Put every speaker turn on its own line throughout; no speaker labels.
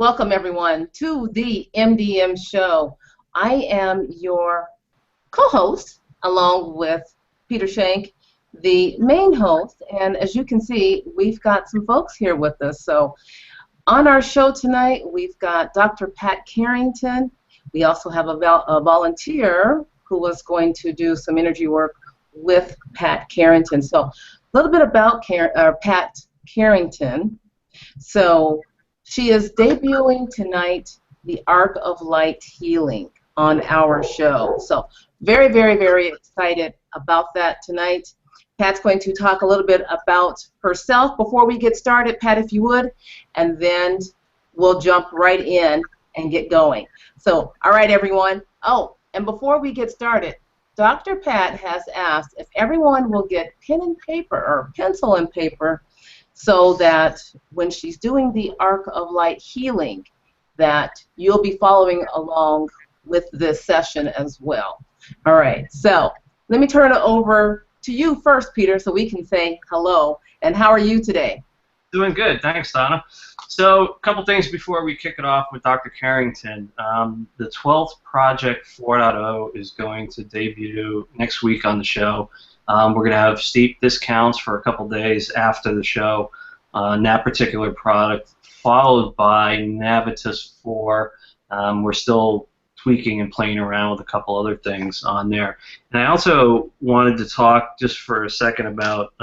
Welcome, everyone, to the MDM Show. I am your co-host, along with Peter Schenk, the main host. And as you can see, we've got some folks here with us. So on our show tonight, we've got Dr. Pat Carrington. We also have a volunteer who was going to do some energy work with Pat Carrington. So a little bit about Pat Carrington. So she is debuting tonight the Arc of Light Healing on our show. So very, very, very excited about that tonight. Pat's going to talk a little bit about herself before we get started, Pat, if you would, and then we'll jump right in and get going. So, all right, everyone. Oh, and before we get started, Dr. Pat has asked if everyone will get pen and paper or pencil and paper so that when she's doing the Arc of Light Healing, that you'll be following along with this session as well. All right, so let me turn it over to you first, Peter, so we can say hello. And how are you today?
Doing good. Thanks, Donna. So a couple things before we kick it off with Dr. Carrington. The 12th Project 4.0 is going to debut next week on the show. We're going to have steep discounts for a couple days after the show on that particular product, followed by Navitus 4. We're still tweaking and playing around with a couple other things on there. And I also wanted to talk just for a second about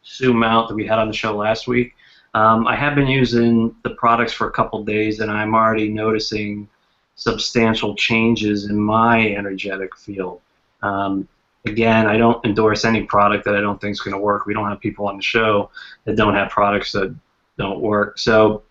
Sue Mount that we had on the show last week. I have been using the products for a couple days, and I'm already noticing substantial changes in my energetic field. Again, I don't endorse any product that I don't think is going to work. We don't have people on the show that don't have products that don't work. So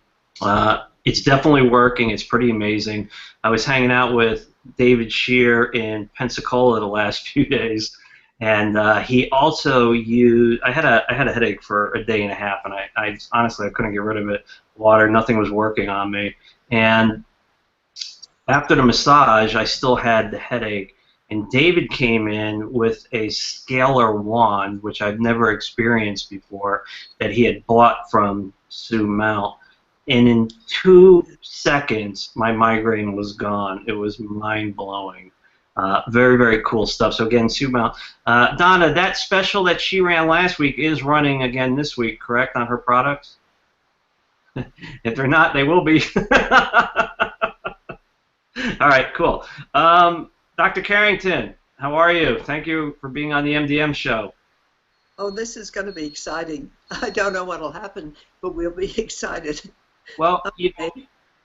it's definitely working. It's pretty amazing. I was hanging out with David Shear in Pensacola the last few days, and he also used. I had a headache for a day and a half, and I honestly I couldn't get rid of it. Water, nothing was working on me, and after the massage, I still had the headache. And David came in with a scalar wand, which I've never experienced before, that he had bought from Sue Mount. And in 2 seconds, my migraine was gone. It was mind-blowing. Very, very cool stuff. So again, Sue Mount. Donna, that special that she ran last week is running again this week, correct, on her products? If they're not, they will be. All right, cool. Dr. Carrington, how are you? Thank you for being on the MDM show.
Oh, this is going to be exciting. I don't know what will happen, but we'll be excited.
Well, you know,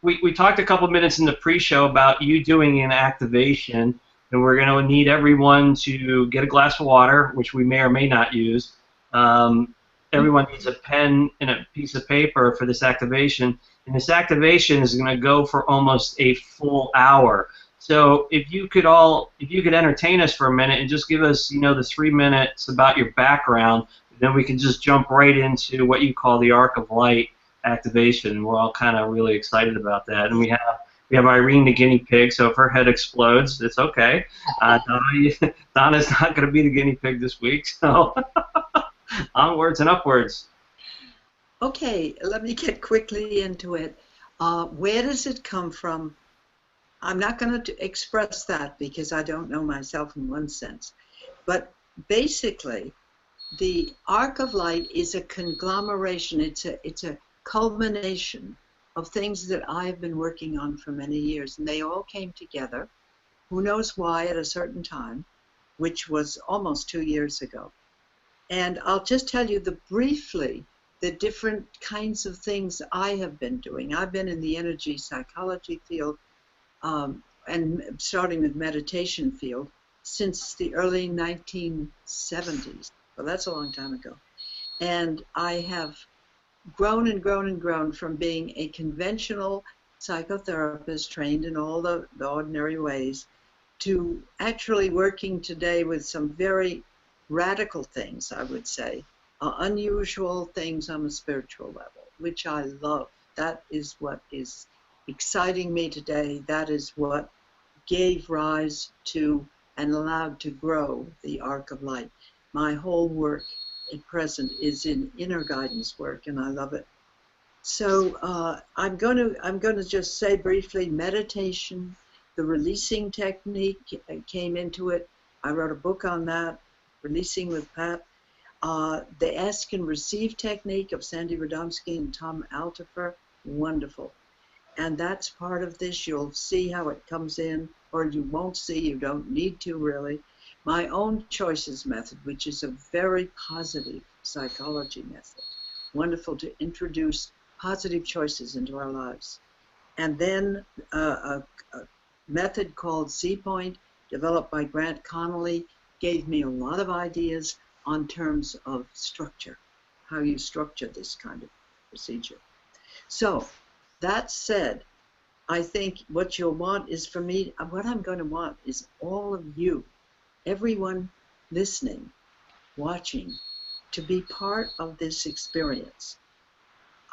we talked a couple minutes in the pre-show about you doing an activation, and we're going to need everyone to get a glass of water, which we may or may not use. Everyone needs a pen and a piece of paper for this activation, and this activation is going to go for almost a full hour. So if you could entertain us for a minute and just give us, the 3 minutes about your background, then we can just jump right into what you call the Arc of Light activation. We're all kind of really excited about that. And we have Irene the guinea pig, so if her head explodes, it's okay. Donna's not going to be the guinea pig this week, so onwards and upwards.
Okay, let me get quickly into it. Where does it come from? I'm not going to express that because I don't know myself in one sense. But basically, the Arc of Light is a conglomeration. It's a culmination of things that I've been working on for many years. And they all came together, who knows why, at a certain time, which was almost 2 years ago. And I'll just tell you briefly the different kinds of things I have been doing. I've been in the energy psychology field, and starting with meditation field since the early 1970s. Well, that's a long time ago. And I have grown and grown and grown from being a conventional psychotherapist trained in all the ordinary ways to actually working today with some very radical things, I would say, unusual things on a spiritual level, which I love. That is what is exciting me today. That is what gave rise to and allowed to grow the Arc of Light. My whole work at present is in inner guidance work, and I love it. So I'm going to just say briefly, meditation, the releasing technique came into it. I wrote a book on that, Releasing with Pat. The ask and receive technique of Sandy Radomski and Tom Altifer, wonderful. And that's part of this. You'll see how it comes in, or you won't see, you don't need to really. My own choices method, which is a very positive psychology method, wonderful to introduce positive choices into our lives. And then a method called C Point, developed by Grant Connolly, gave me a lot of ideas on terms of structure, how you structure this kind of procedure. So that said, I think what you'll want is for me, what I'm going to want is all of you, everyone listening, watching, to be part of this experience.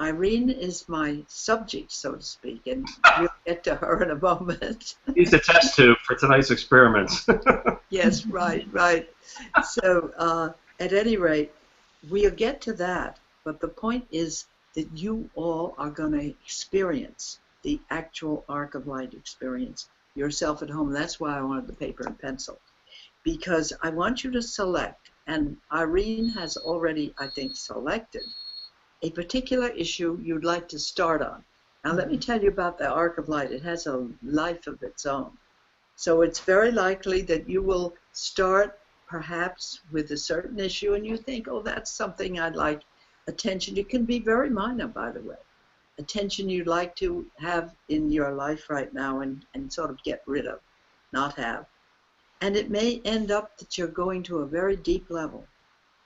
Irene is my subject, so to speak, and we'll get to her in a moment.
He's the test tube for tonight's experiments.
Yes, right. So at any rate, we'll get to that, but the point is that you all are going to experience the actual arc of light experience yourself at home. That's why I wanted the paper and pencil, because I want you to select, and Irene has already, I think, selected a particular issue you'd like to start on. Now let me tell you about the arc of light. It has a life of its own. So it's very likely that you will start perhaps with a certain issue and you think, oh, that's something I'd like attention. It can be very minor, by the way. Attention you'd like to have in your life right now and sort of get rid of, not have. And it may end up that you're going to a very deep level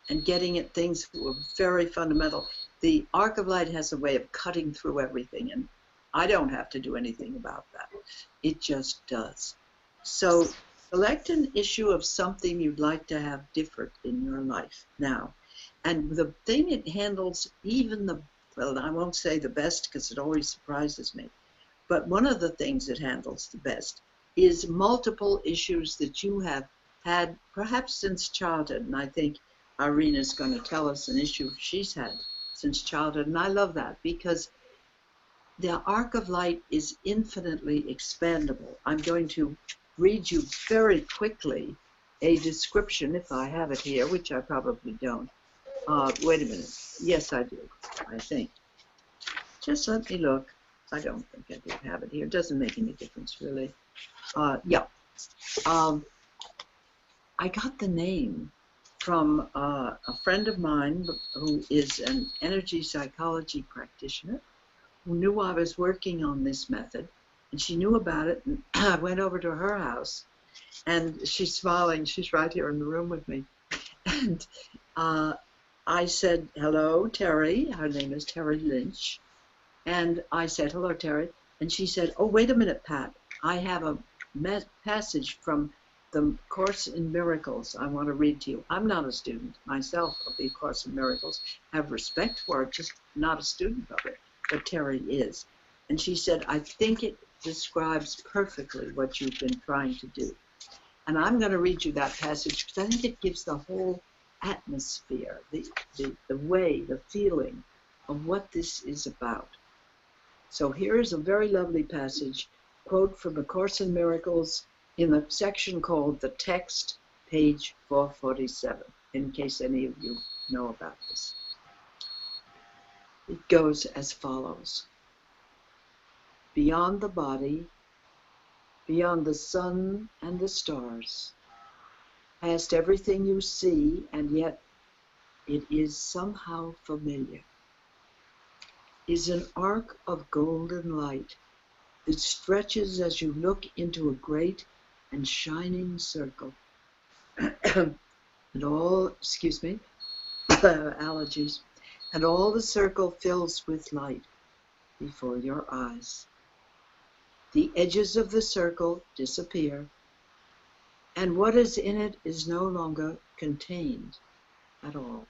and getting at things that were very fundamental. The arc of light has a way of cutting through everything, and I don't have to do anything about that. It just does. So select an issue of something you'd like to have different in your life now. And the thing it handles, even the, well, I won't say the best because it always surprises me, but one of the things it handles the best is multiple issues that you have had perhaps since childhood. And I think Irene is going to tell us an issue she's had since childhood. And I love that because the arc of light is infinitely expandable. I'm going to read you very quickly a description, if I have it here, which I probably don't. Wait a minute. Yes, I do, I think. Just let me look. I don't think I do have it here. It doesn't make any difference, really. Yeah. I got the name from a friend of mine who is an energy psychology practitioner who knew I was working on this method, and she knew about it, and I went over to her house, and she's smiling. She's right here in the room with me. And I said, hello, Terry. Her name is Terry Lynch. And I said, hello, Terry. And she said, oh, wait a minute, Pat. I have a passage from the Course in Miracles I want to read to you. I'm not a student myself of the Course in Miracles. I have respect for it, just not a student of it. But Terry is. And she said, I think it describes perfectly what you've been trying to do. And I'm going to read you that passage because I think it gives the whole atmosphere, the way, the feeling of what this is about. So here is a very lovely passage, quote from A Course in Miracles in the section called The Text, page 447, in case any of you know about this. It goes as follows. Beyond the body, beyond the sun and the stars, past everything you see, and yet it is somehow familiar, is an arc of golden light that stretches as you look into a great and shining circle. And all, allergies, and all the circle fills with light before your eyes. The edges of the circle disappear, and what is in it is no longer contained at all.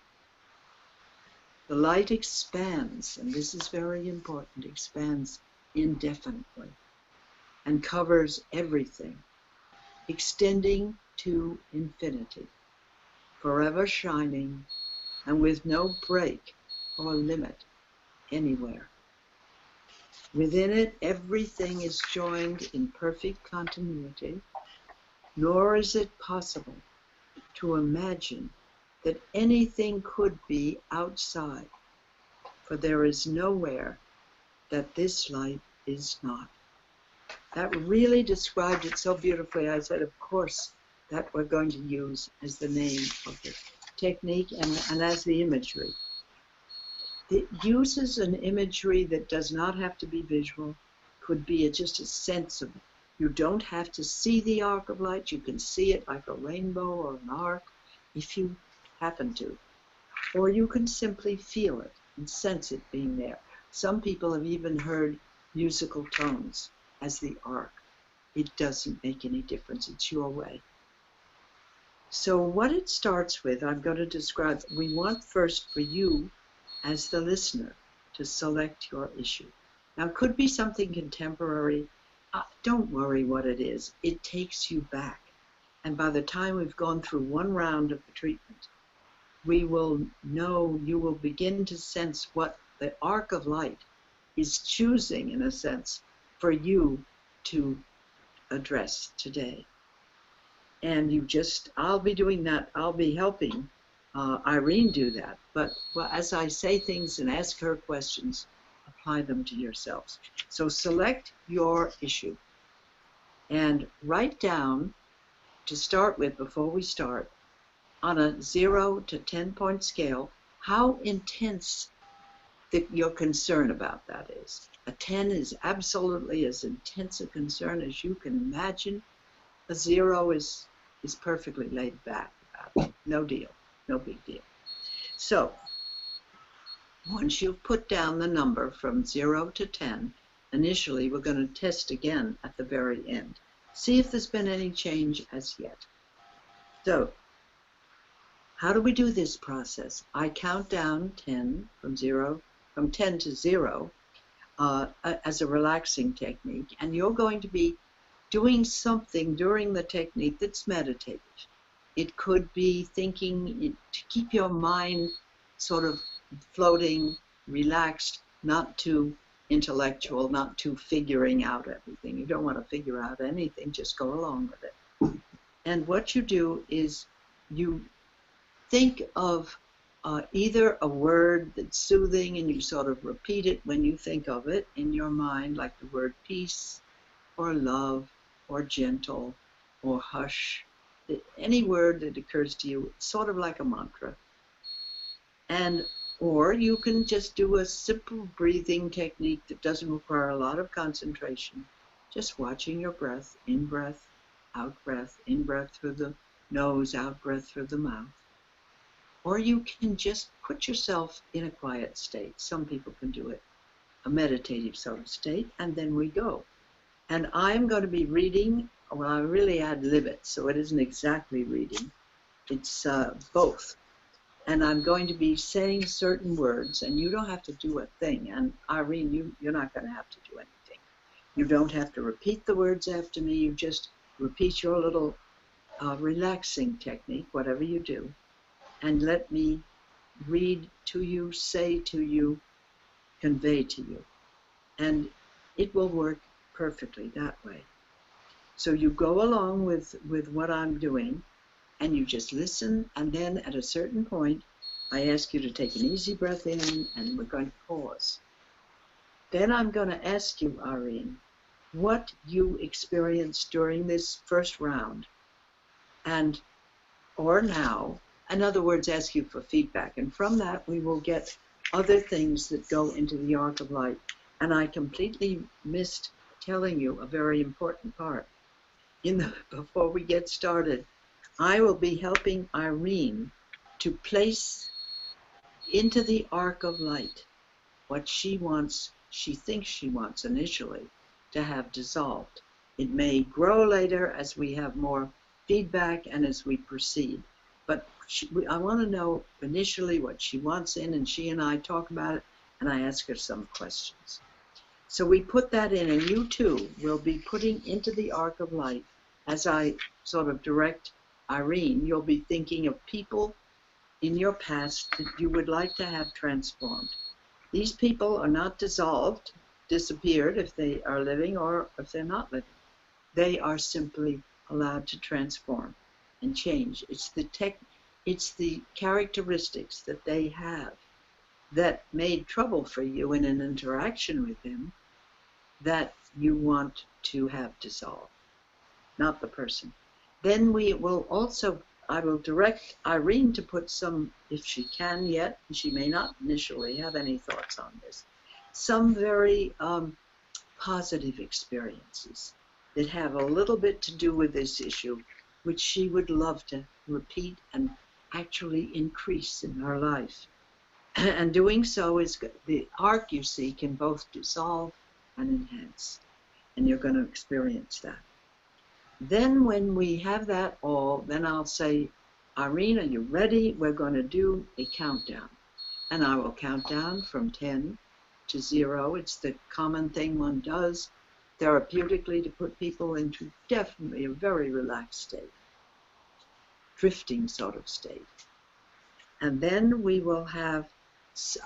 The light expands, and this is very important, expands indefinitely and covers everything, extending to infinity, forever shining and with no break or limit anywhere. Within it, everything is joined in perfect continuity, nor is it possible to imagine that anything could be outside, for there is nowhere that this light is not. That really described it so beautifully. I said, of course, that we're going to use as the name of the technique and as the imagery. It uses an imagery that does not have to be visual, could be just a sense of it. You don't have to see the arc of light. You can see it like a rainbow or an arc if you happen to. Or you can simply feel it and sense it being there. Some people have even heard musical tones as the arc. It doesn't make any difference. It's your way. So what it starts with, I'm going to describe. We want first for you as the listener to select your issue. Now, it could be something contemporary. Don't worry what it is. It takes you back. And by the time we've gone through one round of the treatment, we will know, you will begin to sense what the arc of light is choosing, in a sense, for you to address today. And you just, I'll be doing that. I'll be helping Irene do that. But well, as I say things and ask her questions, apply them to yourselves. So select your issue and write down, to start with, before we start, on a 0 to 10-point scale, how intense your concern about that is. A 10 is absolutely as intense a concern as you can imagine. A 0 is perfectly laid back about it. No deal, no big deal. So, once you've put down the number from 0 to 10, initially we're going to test again at the very end. See if there's been any change as yet. So, how do we do this process? I count down 10 from 10 to 0 as a relaxing technique, and you're going to be doing something during the technique that's meditative. It could be thinking to keep your mind sort of floating, relaxed, not too intellectual, not too figuring out everything. You don't want to figure out anything, just go along with it. And what you do is you think of either a word that's soothing and you sort of repeat it when you think of it in your mind, like the word peace or love or gentle or hush. Any word that occurs to you, it's sort of like a mantra. Or you can just do a simple breathing technique that doesn't require a lot of concentration. Just watching your breath, in breath, in breath through the nose, out breath through the mouth. Or you can just put yourself in a quiet state. Some people can do it, a meditative sort of state, and then we go. And I'm going to be reading, well, I really ad-lib it, so it isn't exactly reading. It's both. And I'm going to be saying certain words, and you don't have to do a thing. And Irene, you're not going to have to do anything. You don't have to repeat the words after me. You just repeat your little relaxing technique, whatever you do, and let me read to you, say to you, convey to you. And it will work perfectly that way. So you go along with what I'm doing, and you just listen, and then at a certain point, I ask you to take an easy breath in, and we're going to pause. Then I'm going to ask you, Irene, what you experienced during this first round, or now. In other words, ask you for feedback. And from that, we will get other things that go into the arc of light. And I completely missed telling you a very important part. Before we get started, I will be helping Irene to place into the arc of light what she wants, she thinks she wants initially, to have dissolved. It may grow later as we have more feedback and as we proceed. But I want to know initially what she wants in, and she and I talk about it, and I ask her some questions. So we put that in, and you too will be putting into the arc of light, as I sort of direct Irene, you'll be thinking of people in your past that you would like to have transformed. These people are not dissolved. disappeared if they are living or if they're not living. They are simply allowed to transform and change. It's the characteristics that they have that made trouble for you in an interaction with them that you want to have dissolved, not the person. Then we will also, I will direct Irene to put some, if she can yet, and she may not initially have any thoughts on this, some very positive experiences that have a little bit to do with this issue, which she would love to repeat and actually increase in her life. And doing so is the arc you see can both dissolve and enhance, and you're going to experience that. Then when we have that all, then I'll say, Irene, are you ready? We're going to do a countdown. And I will count down from 10 to 0. It's the common thing one does therapeutically to put people into definitely a very relaxed state, drifting sort of state. And then we will have,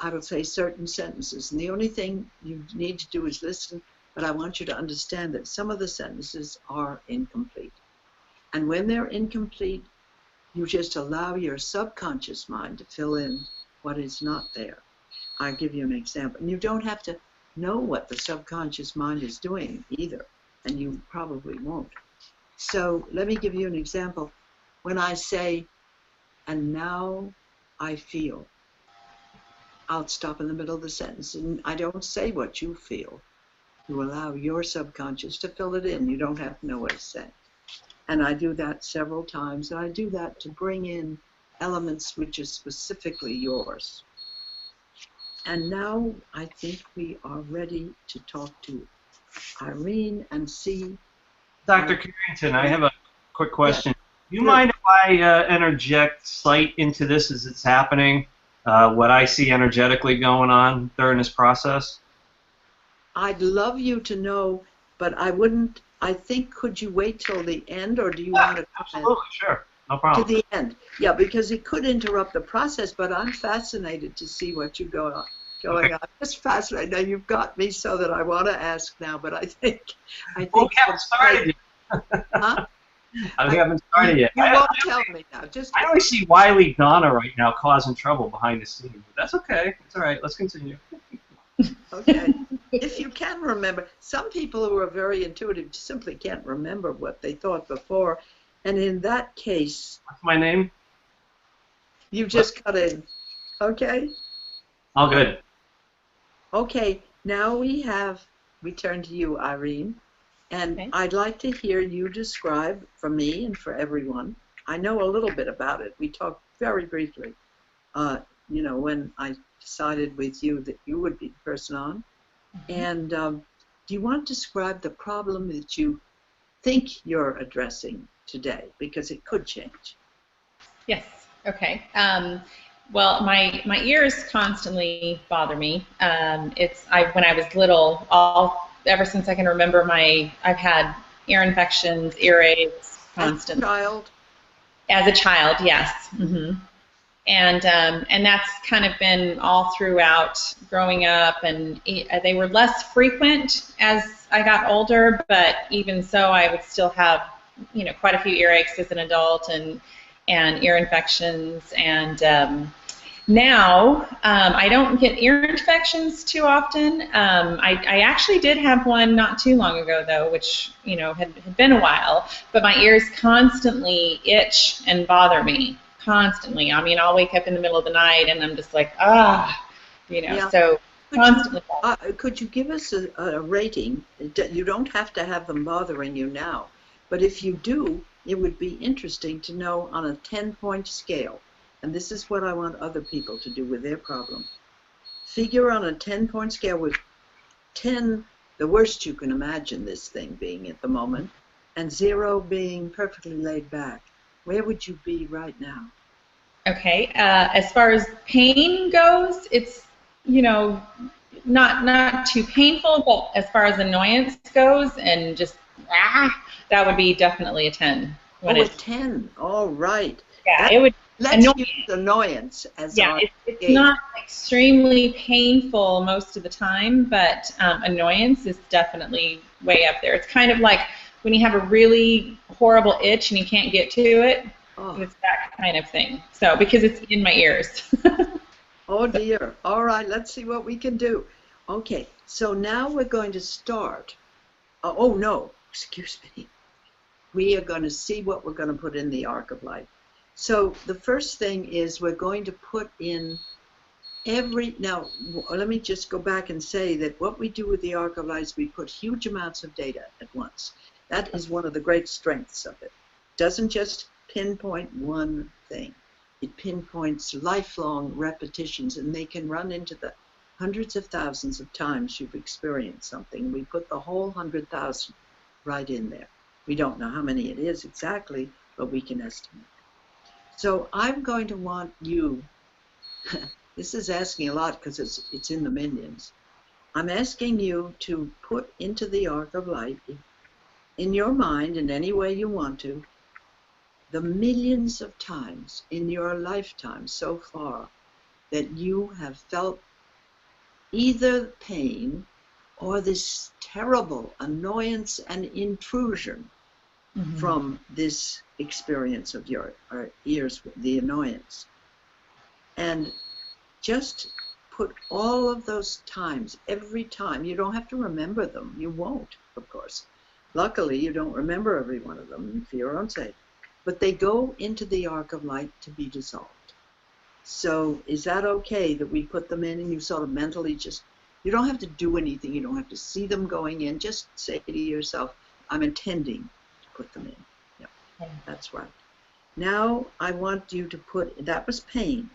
I will say, certain sentences. And the only thing you need to do is listen, but I want you to understand that some of the sentences are incomplete. And when they're incomplete, you just allow your subconscious mind to fill in what is not there. I'll give you an example. And you don't have to know what the subconscious mind is doing either, and you probably won't. So let me give you an example. When I say, and now I feel, I'll stop in the middle of the sentence, and I don't say what you feel. You allow your subconscious to fill it in. You don't have to know what it's saying. And I do that several times, and I do that to bring in elements which are specifically yours. And now I think we are ready to talk to Irene and see.
Dr. Carrington, I have a quick question. Do you
Good.
mind if I interject slight into this as it's happening, what I see energetically going on during this process?
I'd love you to know, but I wouldn't. I think, could you wait till the end, or do you want to come
Absolutely, sure. No problem.
to the end? Yeah, because it could interrupt the process, but I'm fascinated to see what you going on. I'm just fascinated. Now you've got me so that I want to ask now, but I think.
We haven't started yet.
Huh?
I haven't started yet.
You won't tell me now. Just.
I only see Wiley Donna right now causing trouble behind the scenes. But that's okay. It's all right. Let's continue.
Okay. If you can remember, some people who are very intuitive simply can't remember what they thought before, and in that case,
What's my name?
you just cut in. Okay?
All good.
Okay, now we turn to you, Irene, and okay. I'd like to hear you describe, for me and for everyone, I know a little bit about it. We talked very briefly, when I decided with you that you would be the person on. And do you want to describe the problem that you think you're addressing today? Because it could change.
Yes. Okay. Well, my ears constantly bother me. When I was little, ever since I can remember, I've had ear infections, earaches constantly. As a child, yes. Mm-hmm. And that's kind of been all throughout growing up, and they were less frequent as I got older, but even so, I would still have, quite a few earaches as an adult and ear infections. And now I don't get ear infections too often. I actually did have one not too long ago, though, which had been a while. But my ears constantly itch and bother me. Constantly. I mean, I'll wake up in the middle of the night and I'm just like,
Yeah.
So constantly.
Could you give us a rating? You don't have to have them bothering you now, but if you do, it would be interesting to know on a 10-point scale, and this is what I want other people to do with their problem. Figure on a 10-point scale with 10, the worst you can imagine this thing being at the moment, and 0 being perfectly laid back. Where would you be right now?
Okay. As far as pain goes, it's not too painful, but as far as annoyance goes, and just that would be definitely a 10.
A 10. All right.
Yeah, it would
Let's use annoyance as our
it's
gauge.
not extremely painful most of the time, but annoyance is definitely way up there. It's kind of like when you have a really horrible itch and you can't get to it.
Oh.
It's that kind of thing. So, because it's in my ears.
Oh dear. All right, let's see what we can do. Okay, so now we're going to start. Oh no, excuse me. We are going to see what we're going to put in the arc of light. So the first thing is we're going to put in now let me just go back and say that what we do with the arc of light is we put huge amounts of data at once. That is one of the great strengths of it. It doesn't just pinpoint one thing. It pinpoints lifelong repetitions, and they can run into the hundreds of thousands of times you've experienced something. We put the whole 100,000 right in there. We don't know how many it is exactly, but we can estimate. So I'm going to want you, this is asking a lot because it's in the millions. I'm asking you to put into the arc of light, in your mind, in any way you want to, the millions of times in your lifetime so far that you have felt either pain or this terrible annoyance and intrusion from this experience of your ears, the annoyance. And just put all of those times, every time. You don't have to remember them. You won't, of course. Luckily, you don't remember every one of them for your own sake. But they go into the arc of light to be dissolved. So is that okay that we put them in and you sort of mentally just, you don't have to do anything. You don't have to see them going in. Just say to yourself, I'm intending to put them in. Yep, that's right. Now I want you to put, that was pain,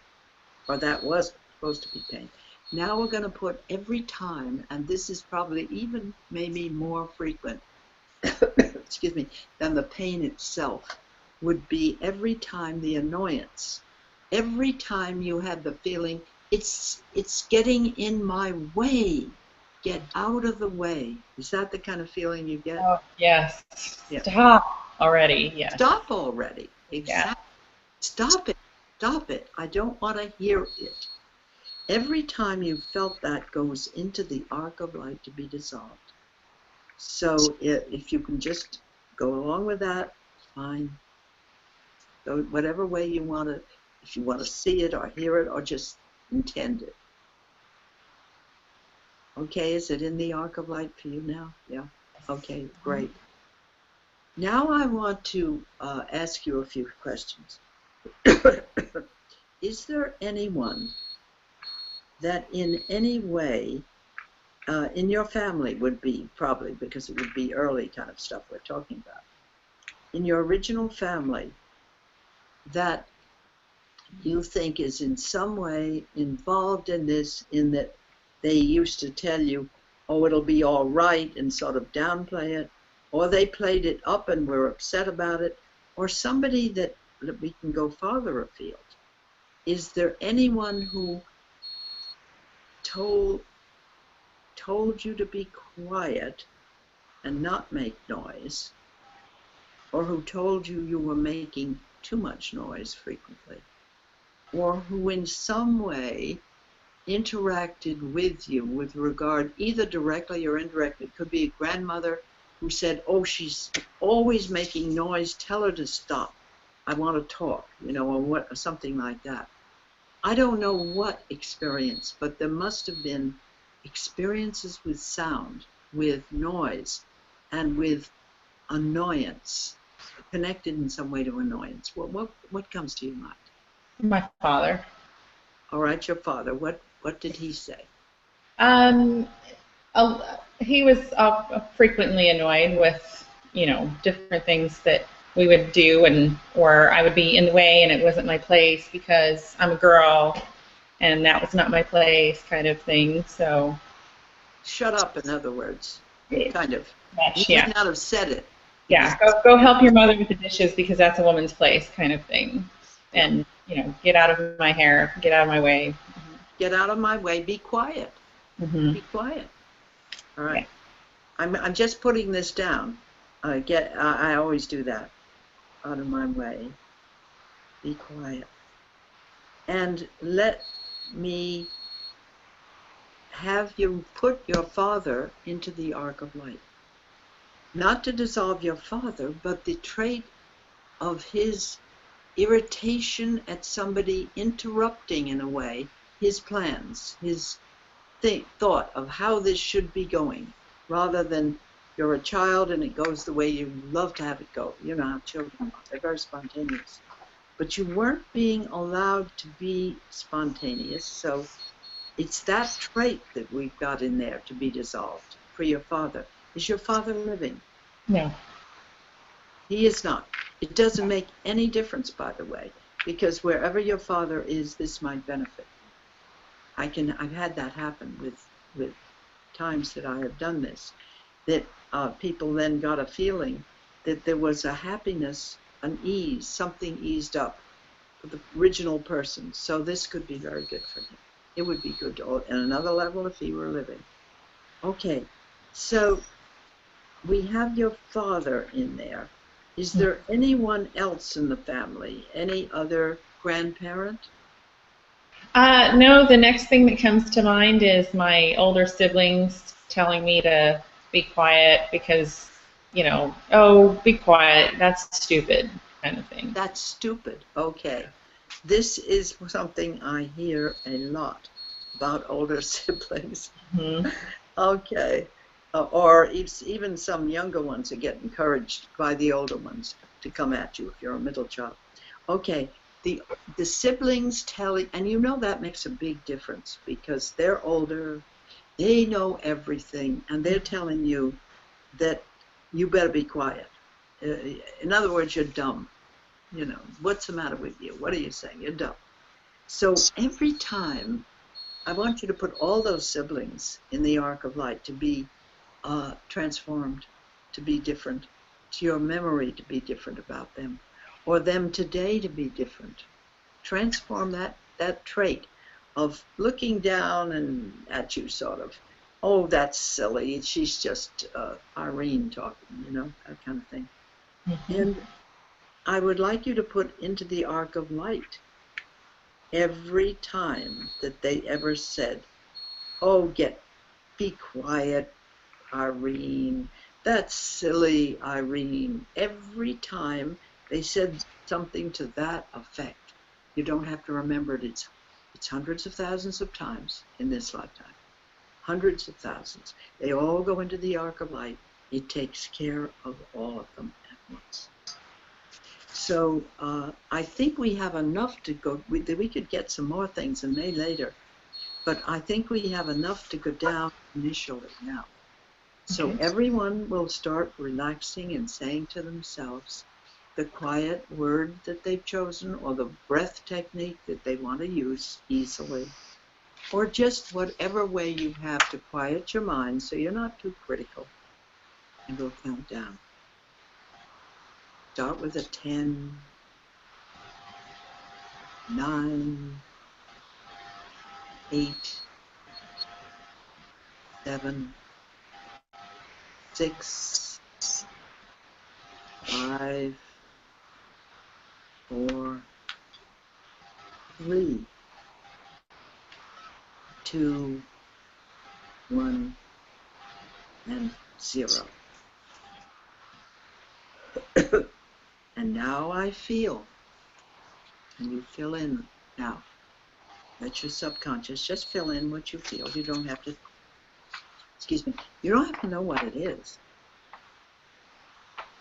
or that was supposed to be pain. Now we're going to put every time, and this is probably even maybe more frequent, excuse me, than the pain itself, would be every time the annoyance, every time you had the feeling, it's getting in my way, get out of the way. Is that the kind of feeling you get?
Oh, yes.
Yeah.
Stop already, yes.
Stop already. Exactly.
Yeah.
Stop it. Stop it. I don't want to hear it. Every time you felt that goes into the arc of light to be dissolved. So if you can just go along with that, fine. Go whatever way you want to, if you want to see it or hear it or just intend it. Okay, is it in the arc of light for you now? Yeah. Okay, great. Now I want to ask you a few questions. Is there anyone that in any way, in your family would be, probably because it would be early kind of stuff we're talking about, in your original family that you think is in some way involved in this, in that they used to tell you, oh, it'll be all right, and sort of downplay it, or they played it up and were upset about it, or somebody that we can go farther afield. Is there anyone who told you to be quiet and not make noise, or who told you you were making too much noise frequently, or who in some way interacted with you with regard, either directly or indirectly? It could be a grandmother who said, oh, she's always making noise, tell her to stop, I want to talk, you know, or something like that. I don't know what experience, but there must have been experiences with sound, with noise, and with annoyance, connected in some way to annoyance. What comes to your mind?
My father.
All right, your father. What did he say?
He was frequently annoyed with, different things that we would do, or I would be in the way and it wasn't my place because I'm a girl and that was not my place, kind of thing. So
shut up, in other words, kind of.
He
might not have said it.
Yeah, go help your mother with the dishes because that's a woman's place, kind of thing. And get out of my hair, get out of my way.
Get out of my way. Be quiet.
Mm-hmm.
Be quiet. All right. Yeah. I'm just putting this down. I always do that. Out of my way. Be quiet. and let me have you put your father into the ark of light. Not to dissolve your father, but the trait of his irritation at somebody interrupting, in a way, his plans, his thought of how this should be going, rather than you're a child and it goes the way you love to have it go. You know how children are. They're very spontaneous. But you weren't being allowed to be spontaneous, so it's that trait that we've got in there to be dissolved for your father. Is your father living?
No.
He is not. It doesn't make any difference, by the way, because wherever your father is, this might benefit. I've had that happen with times that I have done this, that people then got a feeling that there was a happiness, an ease, something eased up for the original person. So this could be very good for him. It would be good at another level if he were living. Okay, so we have your father in there. Is there anyone else in the family? Any other grandparent?
No, the next thing that comes to mind is my older siblings telling me to be quiet because, oh, be quiet, that's stupid, kind of thing.
That's stupid. Okay. This is something I hear a lot about older siblings.
Mm-hmm.
Okay. Or even some younger ones who get encouraged by the older ones to come at you if you're a middle child. Okay. The siblings telling, and that makes a big difference because they're older, they know everything, and they're telling you that you better be quiet. In other words, you're dumb. What's the matter with you? What are you saying? You're dumb. So every time, I want you to put all those siblings in the ark of light to be transformed, to be different, to your memory to be different about them, or them today to be different. Transform that trait of looking down and at you, sort of. Oh, that's silly. She's just Irene talking, that kind of thing. Mm-hmm. And I would like you to put into the ark of light every time that they ever said, oh, be quiet, Irene. That's silly, Irene. Every time they said something to that effect. You don't have to remember it. It's hundreds of thousands of times in this lifetime. Hundreds of thousands. They all go into the ark of light. It takes care of all of them at once. So I think we have enough to go. We could get some more things and maybe later. But I think we have enough to go down initially now. So everyone will start relaxing and saying to themselves the quiet word that they've chosen or the breath technique that they want to use easily, or just whatever way you have to quiet your mind so you're not too critical. And we'll count down. Start with a 10, 9, 8, 7, 6, 5, 4, 3, 2, 1, and 0. And now I feel. And you fill in now. Let your subconscious just fill in what you feel. You don't have to, you don't have to know what it is.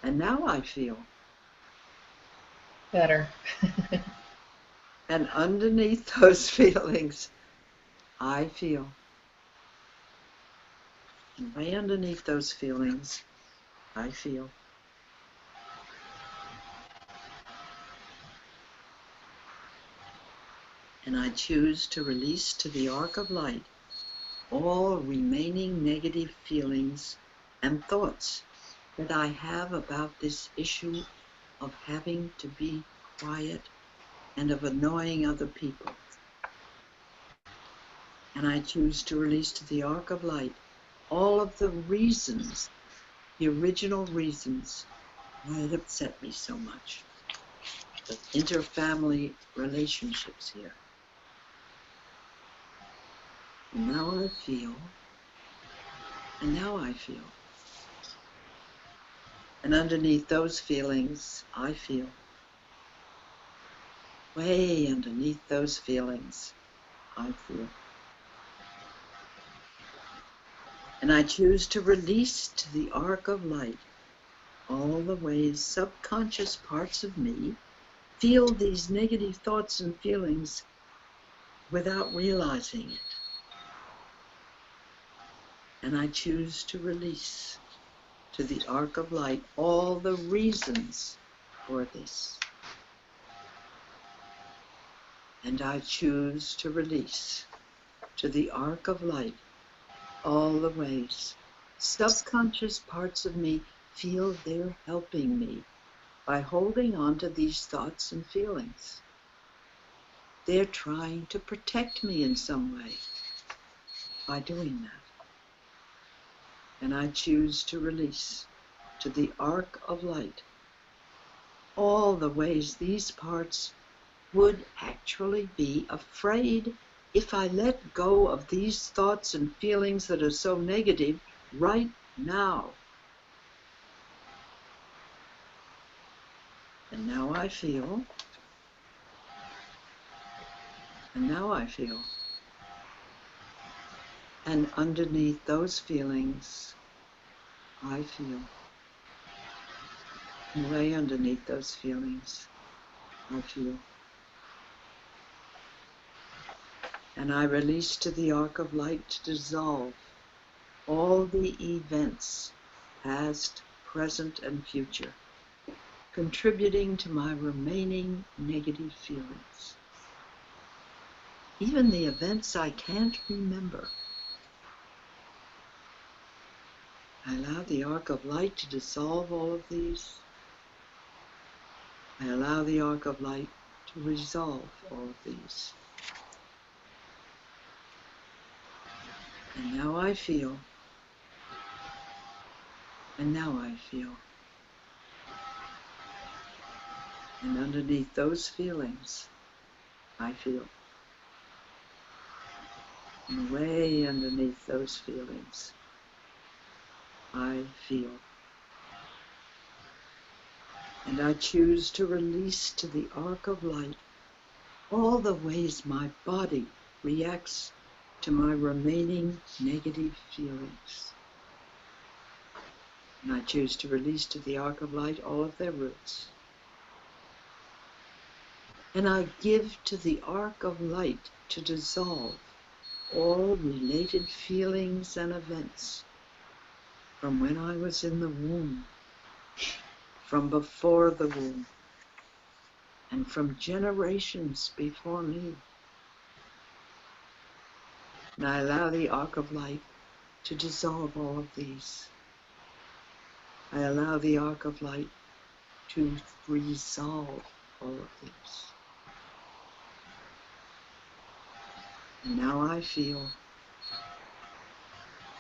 And now I feel.
Better.
And underneath those feelings, I feel. And way underneath those feelings, I feel. And I choose to release to the ark of light all remaining negative feelings and thoughts that I have about this issue of having to be quiet and of annoying other people. And I choose to release to the ark of light all of the reasons, the original reasons why it upset me so much. The interfamily relationships here. And now I feel. And now I feel. And underneath those feelings, I feel. Way underneath those feelings, I feel. And I choose to release to the arc of light all the ways subconscious parts of me feel these negative thoughts and feelings without realizing it. And I choose to release to the arc of light all the reasons for this. And I choose to release to the arc of light all the ways subconscious parts of me feel they're helping me by holding on to these thoughts and feelings. They're trying to protect me in some way by doing that. And I choose to release to the arc of light all the ways these parts would actually be afraid if I let go of these thoughts and feelings that are so negative right now. And now I feel. And now I feel. And underneath those feelings, I feel. And way underneath those feelings, I feel. And I release to the arc of light to dissolve all the events, past, present, and future, contributing to my remaining negative feelings. Even the events I can't remember. I allow the arc of light to dissolve all of these. I allow the arc of light to resolve all of these. And now I feel. And now I feel. And underneath those feelings, I feel. And way underneath those feelings, I feel. And I choose to release to the arc of light all the ways my body reacts to my remaining negative feelings. And I choose to release to the arc of light all of their roots. And I give to the arc of light to dissolve all related feelings and events from when I was in the womb, from before the womb, and from generations before me. And I allow the arc of light to dissolve all of these. I allow the arc of light to resolve all of these. And now I feel.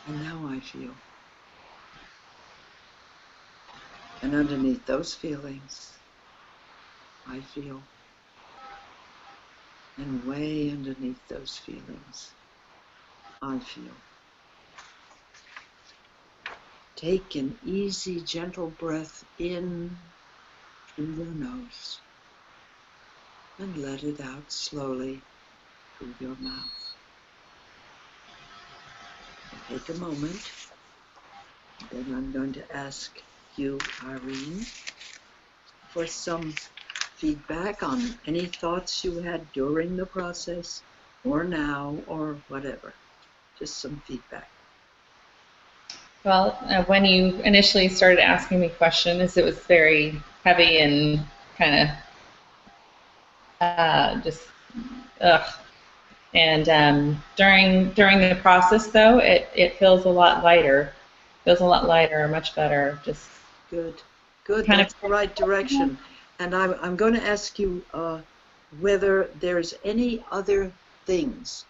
And now I feel. And underneath those feelings, I feel. And way underneath those feelings, I feel. Take an easy, gentle breath in through your nose and let it out slowly through your mouth. Take a moment, then I'm going to ask you, Irene, for some feedback on any thoughts you had during the process, or now, or whatever. Just some feedback.
Well, when you initially started asking me questions, it was very heavy and kind of just ugh. And during the process, though, it feels a lot lighter. Feels a lot lighter, much better. Just
good. That's
of
the right direction. And I'm going to ask you whether there's any other things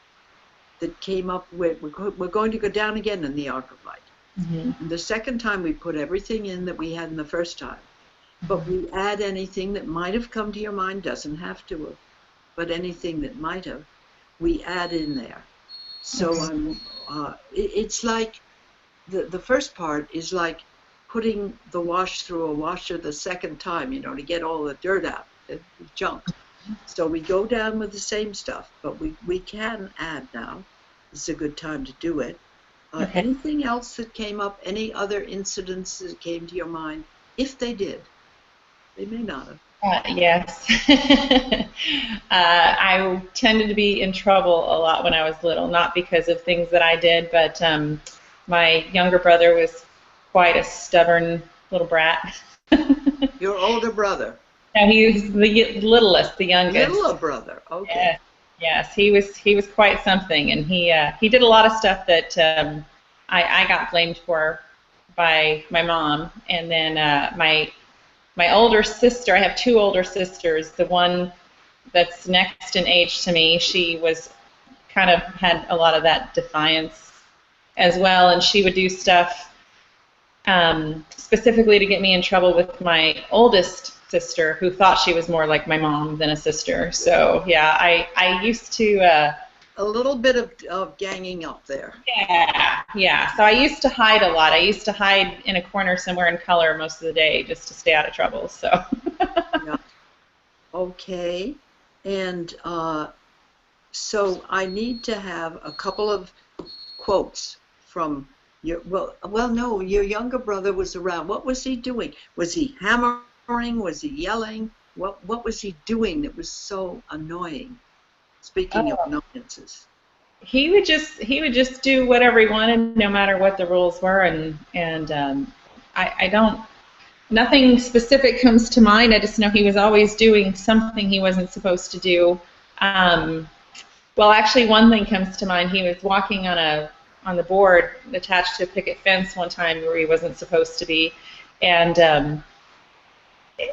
that came up with. We're going to go down again in the arc of light.
Mm-hmm.
And the second time we put everything in that we had in the first time. But we add anything that might have come to your mind, doesn't have to have, but anything that might have, we add in there. So it's like the first part is like putting the wash through a washer the second time, to get all the dirt out, the junk. So we go down with the same stuff, but we can add now. This is a good time to do it.
Okay.
Anything else that came up? Any other incidents that came to your mind? If they did, they may not have.
Yes. I tended to be in trouble a lot when I was little, not because of things that I did, but my younger brother was quite a stubborn little brat.
Your older brother?
No, he was the littlest, the youngest.
Little brother, okay.
Yes, he was quite something, and he did a lot of stuff that I got blamed for by my mom, and then my older sister. I have two older sisters. The one that's next in age to me, she was kind of had a lot of that defiance as well, and she would do stuff specifically to get me in trouble with my oldest sister, who thought she was more like my mom than a sister. So yeah, I used to
a little bit of ganging up there.
Yeah. So I used to hide a lot. I used to hide in a corner somewhere in color most of the day just to stay out of trouble. So.
Yeah. Okay, and so I need to have a couple of quotes from your no, your younger brother was around. What was he doing? Was he hammering? Was he yelling? What was he doing that was so annoying? Speaking of annoyances.
He would just do whatever he wanted, no matter what the rules were, and I don't. Nothing specific comes to mind. I just know he was always doing something he wasn't supposed to do. Well, actually, one thing comes to mind. He was walking on the board attached to a picket fence one time where he wasn't supposed to be, and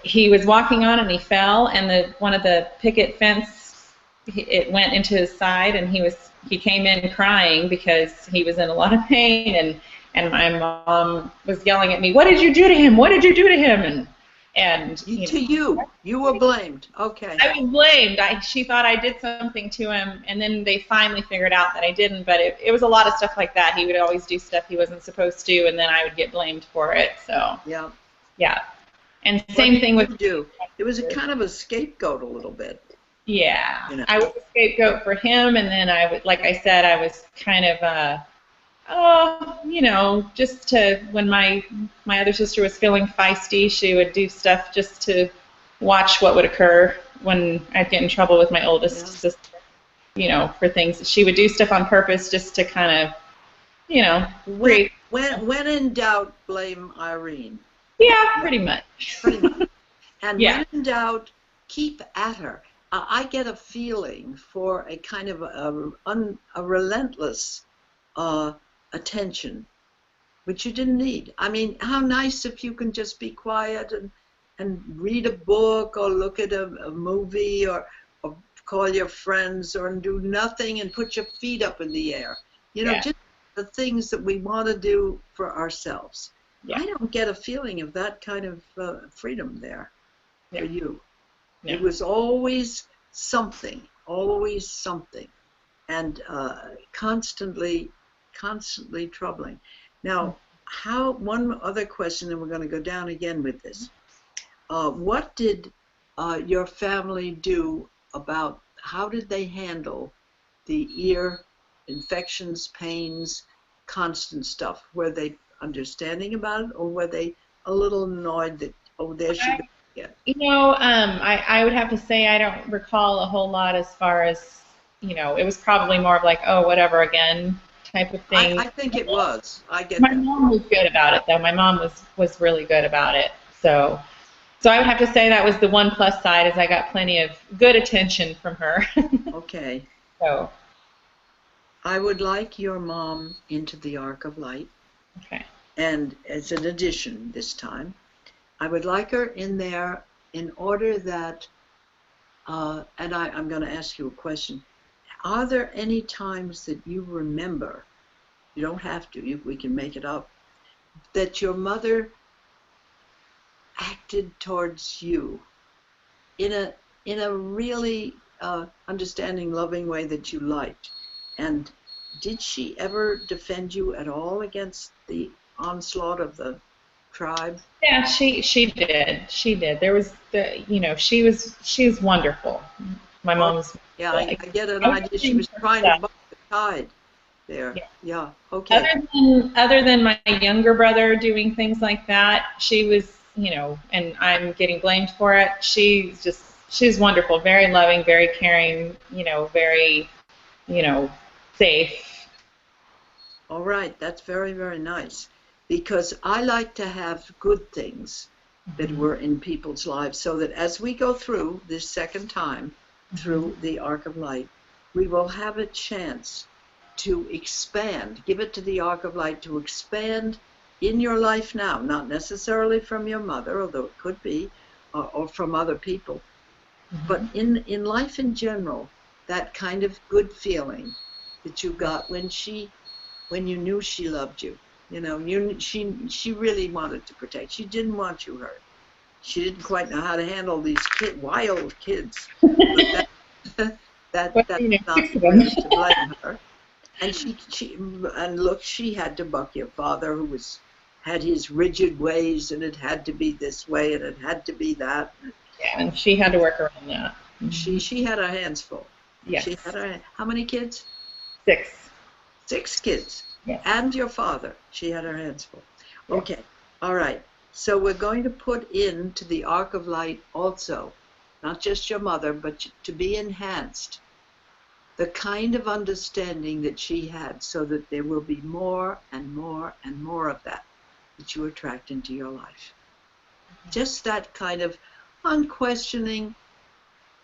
he was walking on and he fell, and one of the picket fence, it went into his side, and he came in crying because he was in a lot of pain, and my mom was yelling at me, "What did you do to him? What did you do to him?" And
you were blamed. Okay.
I was blamed. She thought I did something to him, and then they finally figured out that I didn't. But it was a lot of stuff like that. He would always do stuff he wasn't supposed to, and then I would get blamed for it. So yeah. And same thing with
you. It was a kind of a scapegoat a little bit.
Yeah, I was a scapegoat for him, and then like I said, I was kind of just when my other sister was feeling feisty, she would do stuff just to watch what would occur when I'd get in trouble with my oldest sister. For things she would do stuff on purpose just to kind of,
When in doubt, blame Irene.
Yeah, pretty much.
And when in doubt, keep at her. I get a feeling for a kind of a relentless attention, which you didn't need. I mean, how nice if you can just be quiet and read a book or look at a movie or call your friends or do nothing and put your feet up in the air. Just the things that we want to do for ourselves. I don't get a feeling of that kind of freedom there for you. Yeah. It was always something, and constantly troubling. Now, one other question, and we're going to go down again with this. What did your family do about, how did they handle the ear infections, pains, constant stuff? Were they understanding about it, or were they a little annoyed that, there she goes again?
I would have to say I don't recall a whole lot as far as, it was probably more of like, oh, whatever again type of thing.
I think it was. I get
my
that.
My mom was good about it, though. My mom was really good about it. So I would have to say that was the one plus side, is I got plenty of good attention from her.
Okay.
So
I would like your mom into the Ark of Light.
Okay.
And as an addition this time, I would like her in there in order that, and I'm going to ask you a question. Are there any times that you remember, you don't have to, we can make it up, that your mother acted towards you in a really understanding, loving way that you liked, and did she ever defend you at all against the onslaught of the tribe?
Yeah, she did. She did. There was she was wonderful. My mom was.
Yeah, I get an
Other
idea she
than
was trying to buck the tide there. Yeah, okay.
other than my younger brother doing things like that, she was, and I'm getting blamed for it. She's wonderful, very loving, very caring, very, safe.
All right, that's very, very nice. Because I like to have good things that were in people's lives so that as we go through this second time through the Arc of Light, we will have a chance to expand, give it to the Arc of Light to expand in your life now, not necessarily from your mother, although it could be, or from other people, but in life in general, that kind of good feeling that you got when you knew she loved you. She really wanted to protect. She didn't want you hurt. She didn't quite know how to handle these wild kids. But that's not really to blame her. And look, she had to buck your father, who had his rigid ways, and it had to be this way, and it had to be that.
Yeah, and she had to work around that.
She had her hands full.
Yes.
She had how many kids?
6.
6 kids.
Yes.
And your father. She had her hands full.
Yes.
Okay. All right. So we're going to put into the Arc of Light also, not just your mother, but to be enhanced, the kind of understanding that she had, so that there will be more and more and more of that you attract into your life. Just that kind of unquestioning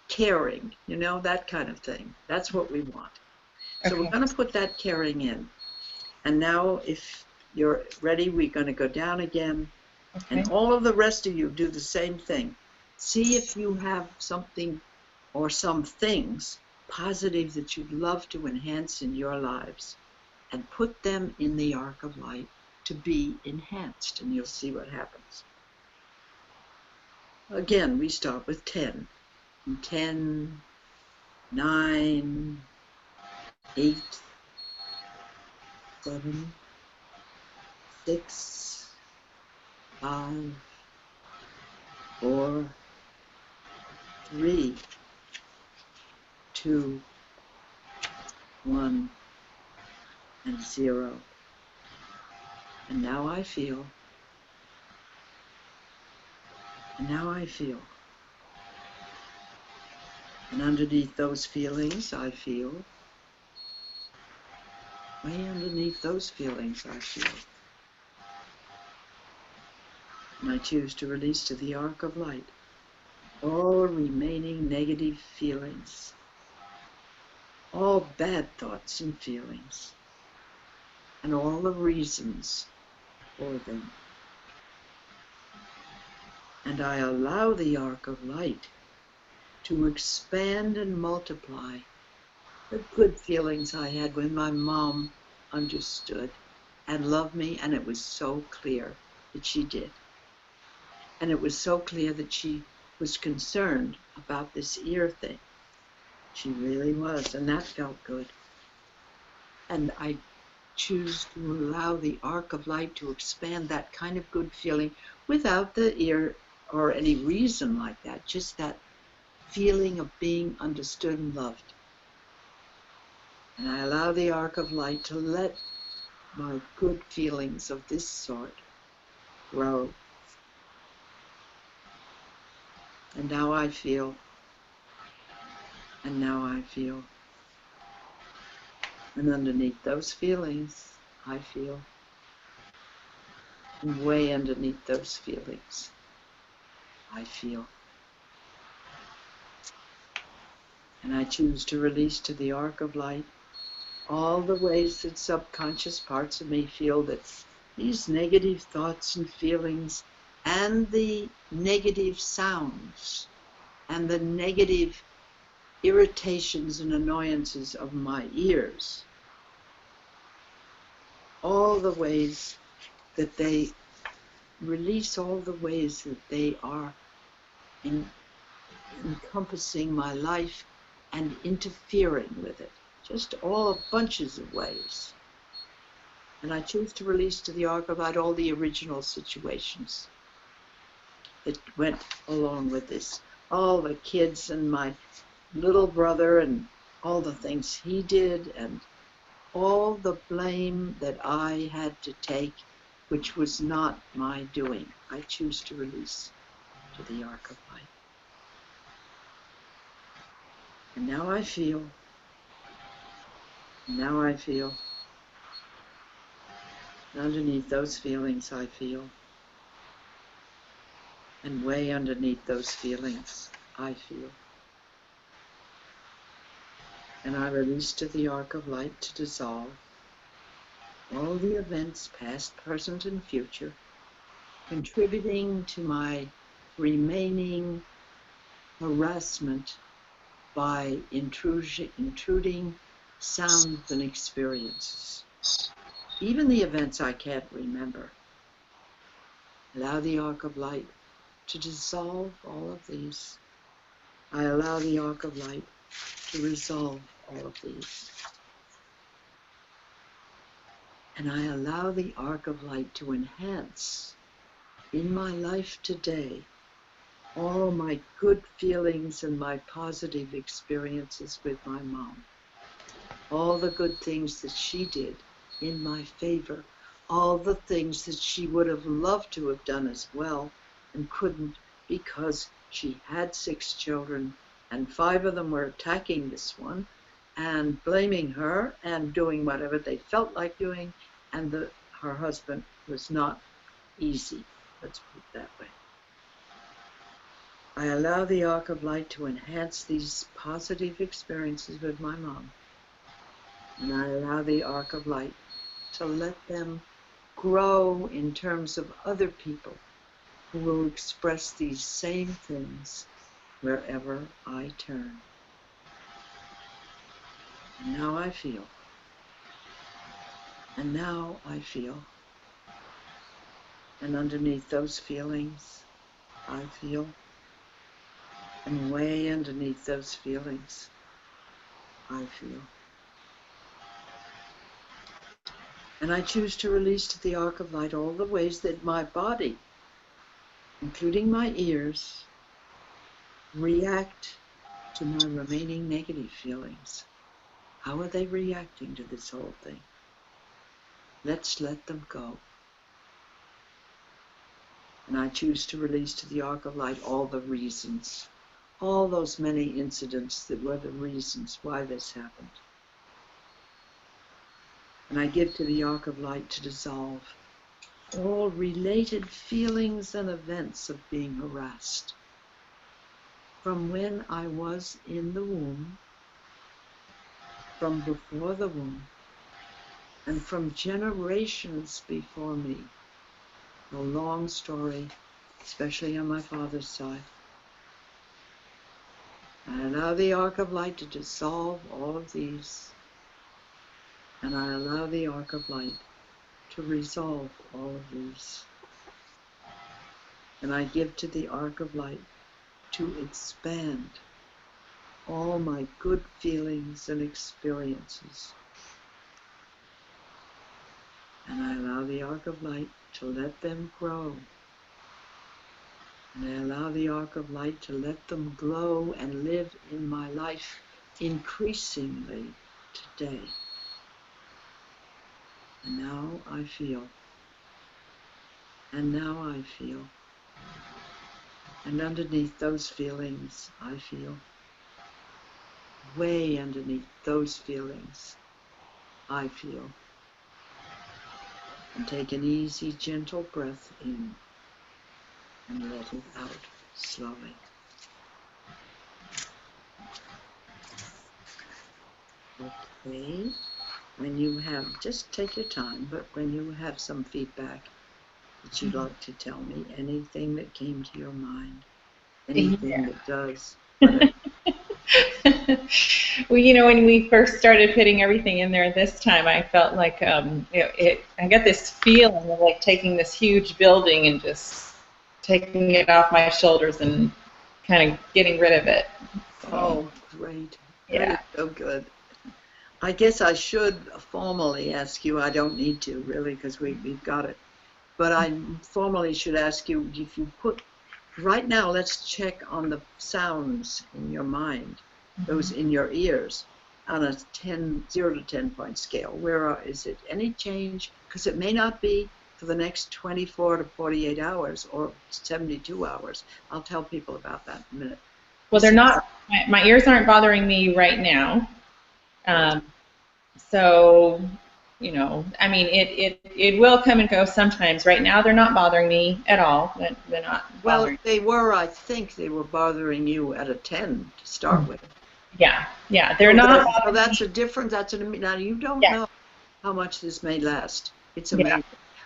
caring, that kind of thing. That's what we want. So we're going to put that caring in. And now, if you're ready, we're going to go down again. Okay. And all of the rest of you do the same thing. See if you have something or some things positive that you'd love to enhance in your lives, and put them in the Arc of Light to be enhanced, and you'll see what happens. Again, we start with 10. 10, 9, 8, 7, 6, 5, 4, 3, 2, 1, and 0. And now I feel. And now I feel. And underneath those feelings, I feel. Way underneath those feelings, I feel. And I choose to release to the Arc of Light all remaining negative feelings, all bad thoughts and feelings, and all the reasons for them. And I allow the Arc of Light to expand and multiply the good feelings I had when my mom understood and loved me, and it was so clear that she did. And it was so clear that she was concerned about this ear thing. She really was, and that felt good. And I choose to allow the Arc of Light to expand that kind of good feeling without the ear or any reason like that, just that feeling of being understood and loved. And I allow the Arc of Light to let my good feelings of this sort grow. And now I feel. And now I feel. And underneath those feelings, I feel. And way underneath those feelings, I feel. And I choose to release to the Arc of Light all the ways that subconscious parts of me feel that these negative thoughts and feelings and the negative sounds and the negative irritations and annoyances of my ears, all the ways that they release, all the ways that they are encompassing my life and interfering with it. just all bunches of ways. And I choose to release to the arc of light all the original situations that went along with this. All the kids and my little brother and all the things he did and all the blame that I had to take, which was not my doing. I choose to release to the arc of light. And now I feel. Now I feel. And underneath those feelings I feel. And way underneath those feelings I feel. And I release to the arc of light to dissolve all the events, past, present, and future, contributing to my remaining harassment by intruding sounds and experiences. Even the events I can't remember. Allow the arc of light to dissolve all of these. I allow the arc of light to resolve all of these. And I allow the arc of light to enhance in my life today all my good feelings and my positive experiences with my mom. All the good things that she did in my favor. All the things that she would have loved to have done as well and couldn't because she had 6 children and 5 of them were attacking this one and blaming her and doing whatever they felt like doing, and her husband was not easy, let's put it that way. I allow the arc of light to enhance these positive experiences with my mom, and I allow the arc of light to let them grow in terms of other people who will express these same things wherever I turn. And now I feel. And now I feel. And underneath those feelings, I feel. And way underneath those feelings, I feel. And I choose to release to the arc of light all the ways that my body, including my ears, react to my remaining negative feelings. How are they reacting to this whole thing? Let's let them go. And I choose to release to the arc of light all the reasons, all those many incidents that were the reasons why this happened. And I give to the arc of light to dissolve all related feelings and events of being harassed. From when I was in the womb, from before the womb, and from generations before me. A long story, especially on my father's side. I allow the arc of light to dissolve all of these, and I allow the arc of light to resolve all of these. And I give to the arc of light to expand all my good feelings and experiences. And I allow the arc of light to let them grow. And I allow the arc of light to let them glow and live in my life increasingly today. And now I feel. And now I feel. And underneath those feelings, I feel. Way underneath those feelings, I feel. And take an easy, gentle breath in and let it out slowly. Okay. When you have, just take your time, but when you have some feedback that you'd like to tell me, anything that came to your mind, anything that does.
Well, you know, when we first started putting everything in there this time, I felt like I got this feeling of like taking this huge building and just taking it off my shoulders and kind of getting rid of it. So,
oh, great.
Yeah.
That is so good. I guess I should formally ask you. I don't need to, really, because we've got it. But I formally should ask you if you put, right now, let's check on the sounds in your mind, those in your ears, on a 0 to 10 point scale. Where is it? Any change? Because it may not be for the next 24 to 48 hours or 72 hours. I'll tell people about that in a minute.
Well, they're not, my ears aren't bothering me right now. So, you know, I mean, it will come and go sometimes. Right now, they're not bothering me at all. They're not bothering.
Well, they were, I think they were bothering you at a 10 to start with.
Yeah, they're not.
So that's a difference. Now, you don't know how much this may last. It's amazing. Yeah.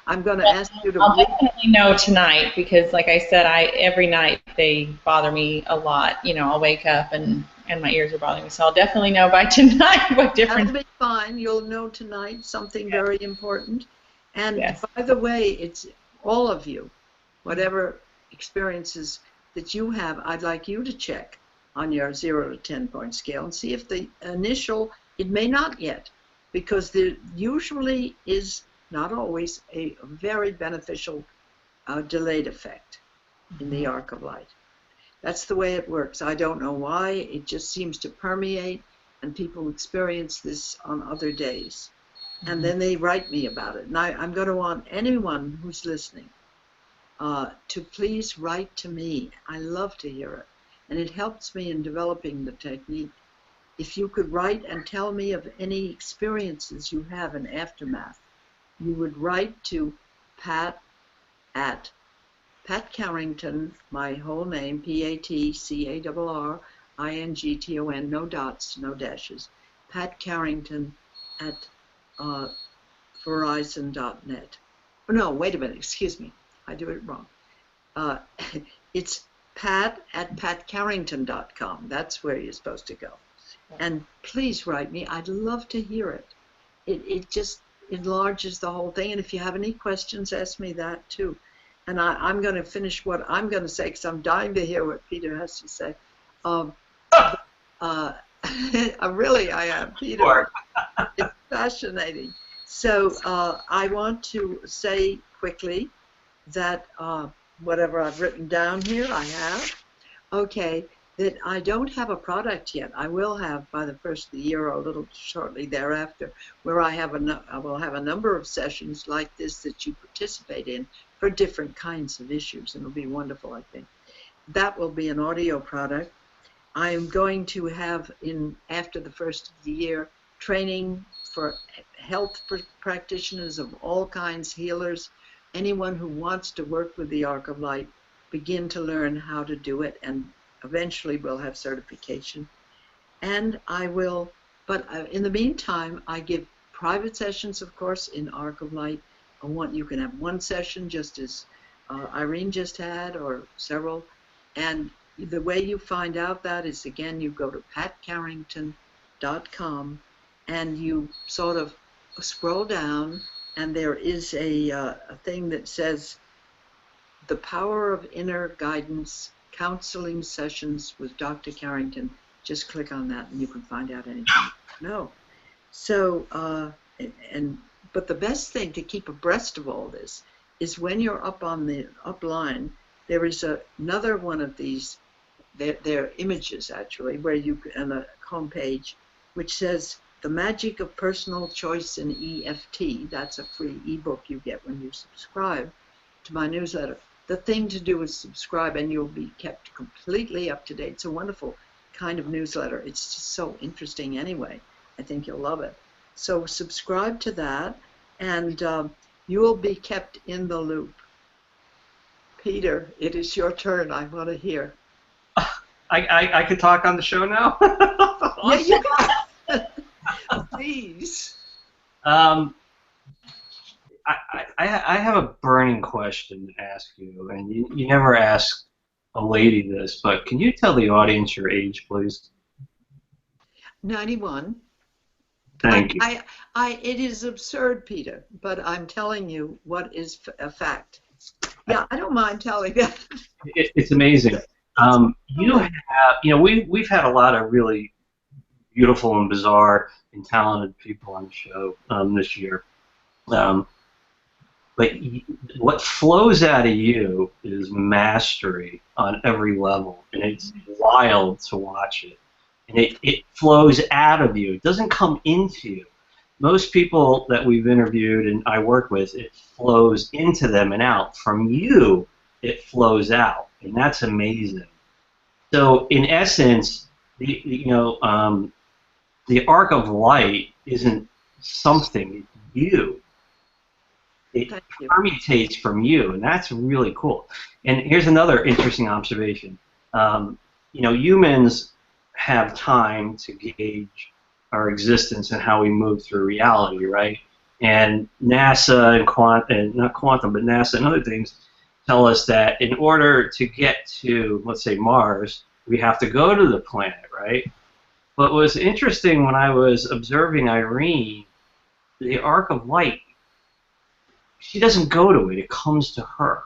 I'm going to ask you to.
I'll definitely know tonight because, like I said, every night they bother me a lot. You know, I'll wake up and my ears are bothering me. So I'll definitely know by tonight what difference.
That'll be fine. You'll know tonight something very important. And by the way, it's all of you, whatever experiences that you have, I'd like you to check on your 0 to 10 point scale and see if the initial, it may not yet, because there usually is, not always, a very beneficial delayed effect in the arc of light. That's the way it works. I don't know why. It just seems to permeate, and people experience this on other days. And then they write me about it. And I'm going to want anyone who's listening to please write to me. I love to hear it. And it helps me in developing the technique. If you could write and tell me of any experiences you have in aftermath, you would write to Pat at Pat Carrington, my whole name, PatCarrington, no dots, no dashes, Pat Carrington at Verizon.net. Oh, no, wait a minute, excuse me, I do it wrong. It's Pat at PatCarrington.com. That's where you're supposed to go. And please write me. I'd love to hear it. It just enlarges the whole thing. And if you have any questions, ask me that too. And I'm going to finish what I'm going to say because I'm dying to hear what Peter has to say. Really, I am, Peter. It's fascinating. So I want to say quickly that whatever I've written down here, I have. Okay, that I don't have a product yet. I will have by the first of the year or a little shortly thereafter, where I will have a number of sessions like this that you participate in for different kinds of issues, and it'll be wonderful, I think. That will be an audio product. I am going to have, after the first of the year, training for health practitioners of all kinds, healers, anyone who wants to work with the arc of light, begin to learn how to do it, and eventually we'll have certification. And I will, but in the meantime, I give private sessions, of course, in Arc of Light. You can have one session, just as Irene just had, or several. And the way you find out that is, again, you go to patcarrington.com and you sort of scroll down, and there is a thing that says The Power of Inner Guidance Counseling Sessions with Dr. Carrington. Just click on that and you can find out anything. No. So, but the best thing to keep abreast of all this is when you're up on the upline, there is another one of these, they're images actually, where you, on the homepage, which says The Magic of Personal Choice in EFT. That's a free ebook you get when you subscribe to my newsletter. The thing to do is subscribe and you'll be kept completely up to date. It's a wonderful kind of newsletter. It's just so interesting anyway. I think you'll love it. So subscribe to that and you will be kept in the loop. Peter, it is your turn. I want to hear.
I could talk on the show now?
Yeah, you can. Please.
I have a burning question to ask you, and you never ask a lady this, but can you tell the audience your age, please?
91.
Thank you.
It is absurd, Peter, but I'm telling you what is a fact. Yeah, I don't mind telling that.
It's amazing. We've had a lot of really beautiful and bizarre and talented people on the show this year. But what flows out of you is mastery on every level, and it's wild to watch it. And it flows out of you. It doesn't come into you. Most people that we've interviewed and I work with, it flows into them and out. From you, it flows out, and that's amazing. So, in essence, the arc of light isn't something; it's you. It permutates from you, and that's really cool. And here's another interesting observation. Humans have time to gauge our existence and how we move through reality, right? And NASA and not quantum, but NASA and other things tell us that in order to get to, let's say, Mars, we have to go to the planet, right? But what was interesting when I was observing Irene, the arc of light, she doesn't go to it, it comes to her.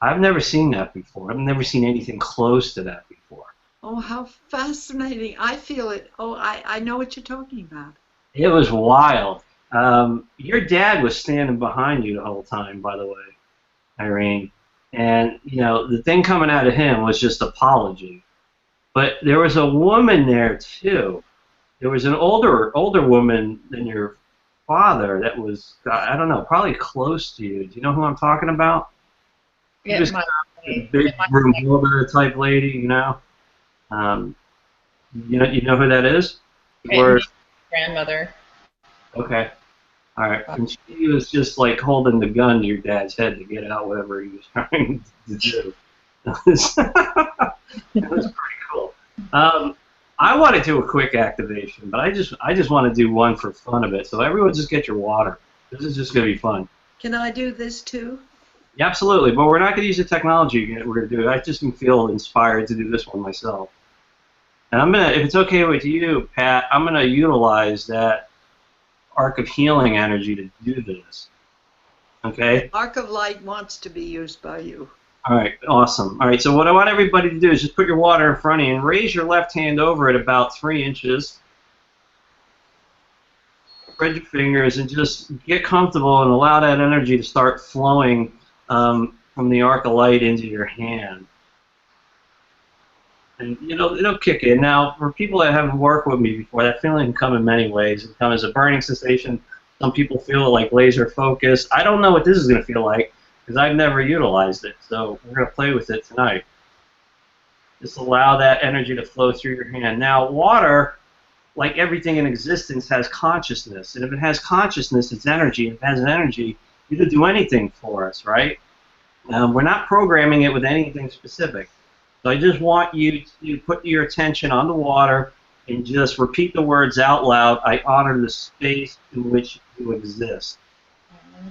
I've never seen that before. I've never seen anything close to that before.
Oh, how fascinating. I feel it. Oh, I know what you're talking about.
It was wild. Your dad was standing behind you the whole time, by the way, Irene. And, the thing coming out of him was just apology. But there was a woman there, too. There was an older woman than your father that was, I don't know, probably close to you. Do you know who I'm talking about?
Yeah,
just a big Broomhilda type lady, you know who that is? Or
grandmother.
Okay. All right. And she was just like holding the gun to your dad's head to get out whatever he was trying to do. It was pretty cool. I want to do a quick activation, but I just want to do one for fun of it. So everyone just get your water. This is just going to be fun.
Can I do this too?
Yeah, absolutely, but we're not going to use the technology we're going to do it. I just feel inspired to do this one myself. And I'm going to, if it's okay with you, Pat, I'm going to utilize that arc of healing energy to do this. Okay?
Arc of light wants to be used by you.
All right, awesome. All right, so what I want everybody to do is just put your water in front of you and raise your left hand over it about 3 inches. Spread your fingers and just get comfortable and allow that energy to start flowing from the arc of light into your hand. And it'll kick in. Now, for people that haven't worked with me before, that feeling can come in many ways. It can come as a burning sensation. Some people feel it like laser focus. I don't know what this is going to feel like because I've never utilized it. So we're going to play with it tonight. Just allow that energy to flow through your hand. Now, water, like everything in existence, has consciousness. And if it has consciousness, it's energy. If it has energy, it'll do anything for us, right? We're not programming it with anything specific. So I just want you to put your attention on the water and just repeat the words out loud. I honor the space in which you exist.
I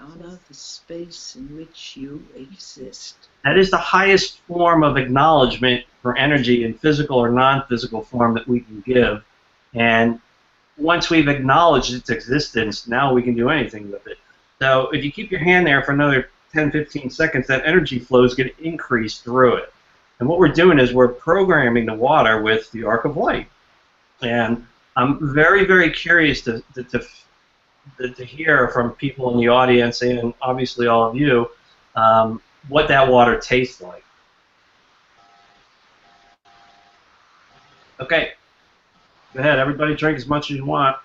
honor the space in which you exist.
That is the highest form of acknowledgement for energy in physical or non-physical form that we can give. And once we've acknowledged its existence, now we can do anything with it. So if you keep your hand there for another 10-15 seconds, that energy flow is going to increase through it. And what we're doing is we're programming the water with the arc of light. And I'm very, very curious to hear from people in the audience and obviously all of you what that water tastes like. Okay. Go ahead. Everybody drink as much as you want.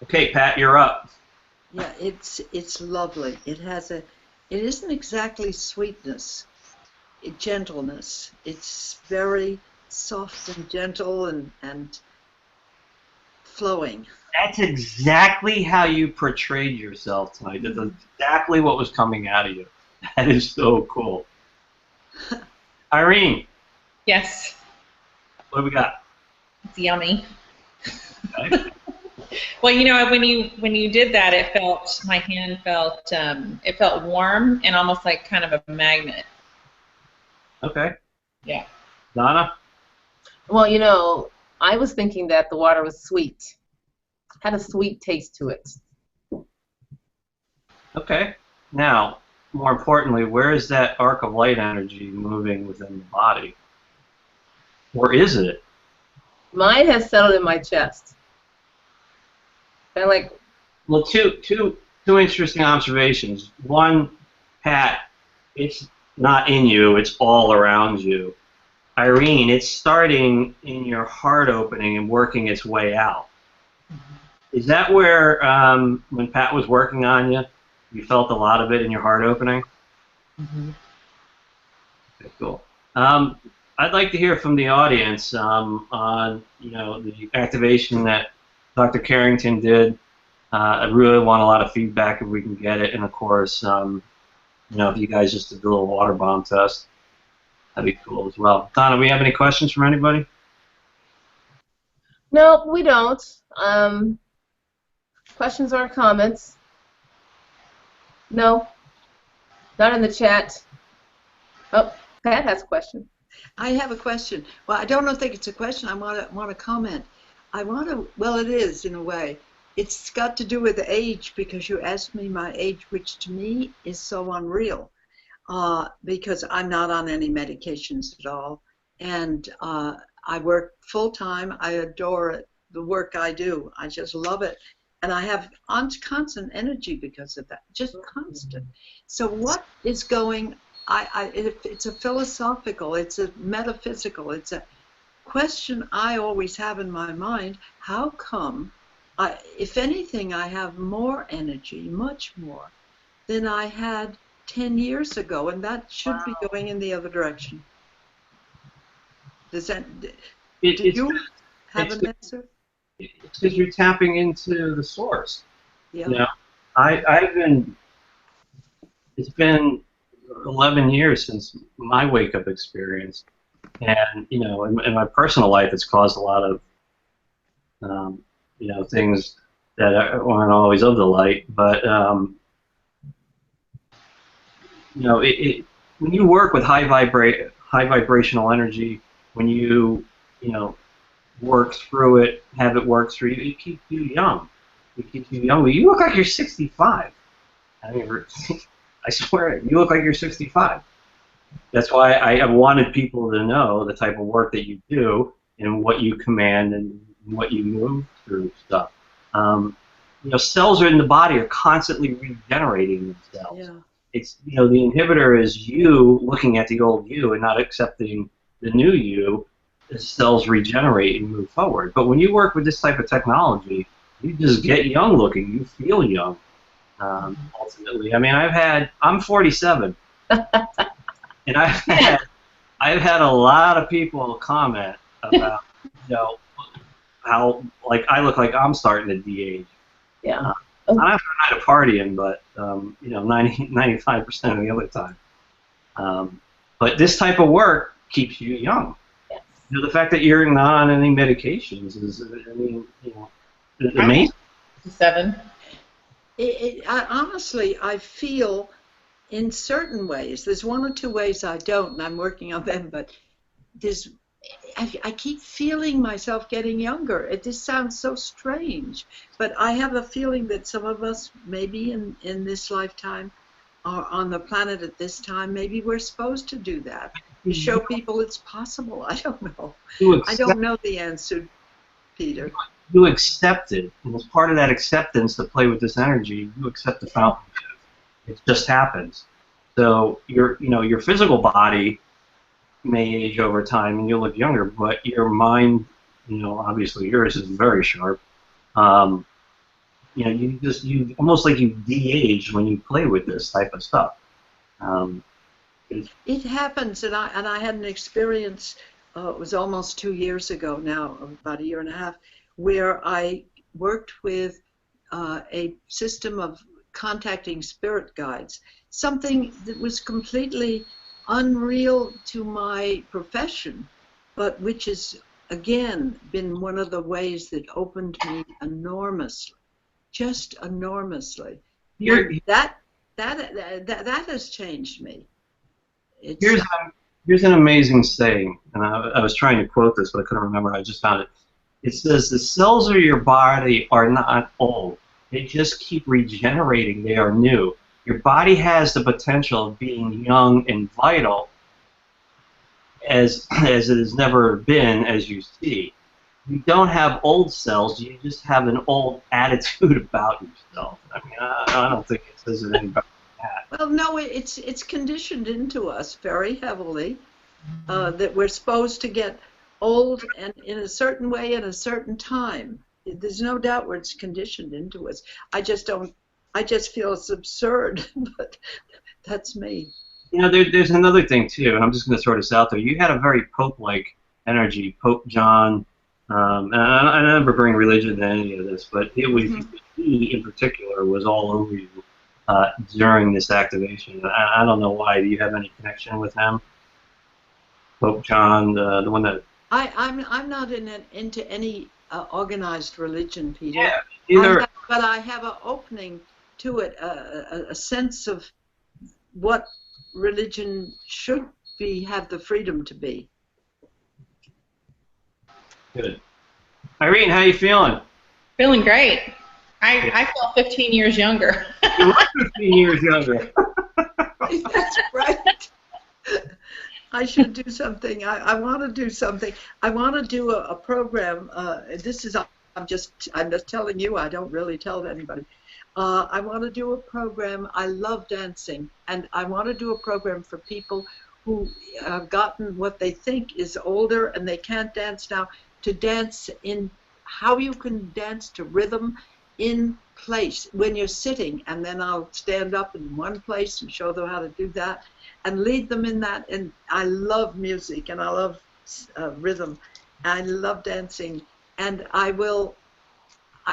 Okay, Pat, you're up.
Yeah, it's lovely. It isn't exactly sweetness, gentleness. It's very soft and gentle and flowing.
That's exactly how you portrayed yourself tonight. That's exactly what was coming out of you. That is so cool. Irene.
Yes.
What do we got?
It's yummy.
Okay.
Well, when you did that, my hand felt warm and almost like kind of a magnet.
Okay.
Yeah.
Donna?
Well, I was thinking that the water was sweet. Had a sweet taste to it.
Okay. Now, more importantly, where is that arc of light energy moving within the body? Or is it?
Mine has settled in my chest. Kind of like,
Well, two interesting observations. One, Pat, it's not in you, it's all around you. Irene, it's starting in your heart opening and working its way out. Is that where, when Pat was working on you, you felt a lot of it in your heart opening?
Mm-hmm.
Okay, cool. I'd like to hear from the audience on the activation that Dr. Carrington did. I really want a lot of feedback if we can get it, and of course, if you guys just did a little water bomb test, that'd be cool as well. Donna, we have any questions from anybody?
no, we don't. Questions or comments? No, not in the chat. Oh, Pat has a question.
I have a question. Well, I don't think it's a question. I want to comment. Well, it is in a way. It's got to do with age, because you asked me my age, which to me is so unreal, because I'm not on any medications at all, and I work full time. I adore it, the work I do. I just love it, and I have constant energy because of that, just constant. So what is going? It's a philosophical, it's a metaphysical, it's a question I always have in my mind. How come, if anything, I have more energy, much more, than I had 10 years ago, and that should be going in the other direction? Does that, do you have an answer?
It's because you're tapping into the source.
Yeah.
It's been 11 years since my wake-up experience, and in my personal life, it's caused a lot of things that aren't always of the light. But when you work with high vibrational energy, when you work through it, have it work through you, it keeps you young. It keeps you young. You look like you're 65. I mean, I swear, you look like you're 65. That's why I wanted people to know the type of work that you do and what you command and what you move through stuff. Cells in the body are constantly regenerating themselves.
Yeah.
It's the inhibitor is you looking at the old you and not accepting the new you. The cells regenerate and move forward. But when you work with this type of technology, you just get young looking. You feel young. Ultimately, I mean, I'm 47, and I've had a lot of people comment about how I look like I'm starting to de-age.
Yeah.
Not after a night of partying, but 95% of the other time. But this type of work keeps you young.
Yes.
The fact that you're not on any medications is, amazing.
7.
Honestly, I feel in certain ways, there's one or two ways I don't, and I'm working on them, but I keep feeling myself getting younger. It just sounds so strange, but I have a feeling that some of us, maybe in this lifetime, or on the planet at this time, maybe we're supposed to do that, to show people it's possible. I don't know. I don't know the answer, Peter.
You accept it, and as part of that acceptance to play with this energy, you accept the fountain. It just happens. So your physical body may age over time, and you'll look younger, but your mind, obviously yours is very sharp. You almost like you de-age when you play with this type of stuff.
It happens, and I had an experience. It was almost 2 years ago now, about a year and a half, where I worked with a system of contacting spirit guides, something that was completely unreal to my profession, but which has, again, been one of the ways that opened me enormously, just enormously. That has changed me.
Here's an amazing saying, and I was trying to quote this, but I couldn't remember. I just found it. It says, the cells of your body are not old. They just keep regenerating. They are new. your body has the potential of being young and vital as it has never been, as you see. You don't have old cells, you just have an old attitude about yourself. I mean, I don't think it says it any better than that.
Well, no, it's conditioned into us very heavily that we're supposed to get old and in a certain way at a certain time. There's no doubt where it's conditioned into us. I just feel it's absurd, but that's me.
You know, there's another thing too, and I'm just going to throw this out there. You had a very Pope-like energy, Pope John. And I never bring religion to any of this, but it was he in particular was all over you during this activation. I don't know why. Do you have any connection with him, Pope John, the one that?
I'm not into any organized religion, Peter.
Yeah, either.
But I have an opening to it, a sense of what religion should be, have the freedom to be.
Good. Irene, how you feeling?
Feeling great. I feel 15 years younger.
You look 15 years younger.
That's right. I should do something. I want to do something. I want to do a program. I'm just telling you. I don't really tell anybody. I want to do a program. I love dancing, and I want to do a program for people who have gotten what they think is older and they can't dance now, to dance in how you can dance to rhythm in place when you're sitting, and then I'll stand up in one place and show them how to do that and lead them in that. And I love music and I love rhythm. I love dancing, and I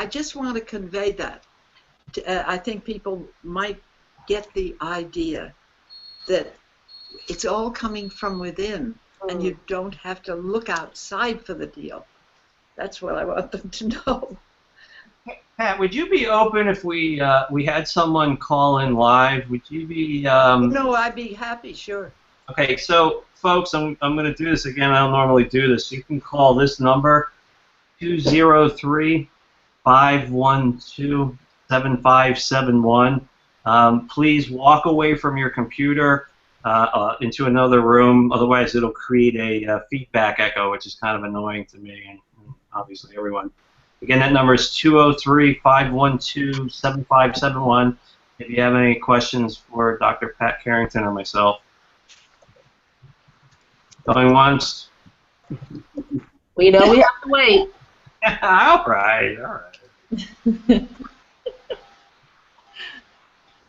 just want to convey that. I think people might get the idea that it's all coming from within, and you don't have to look outside for the deal. That's what I want them to know.
Pat, would you be open if we had someone call in live? Would you be?
No, I'd be happy, sure.
Okay, so folks, I'm going to do this again. I don't normally do this. You can call this number, 203-512-7571. Please walk away from your computer into another room. Otherwise, it'll create a feedback echo, which is kind of annoying to me and obviously everyone. Again, that number is 203-512-7571. If you have any questions for Dr. Pat Carrington or myself. Going once.
We know we have to wait.
All right.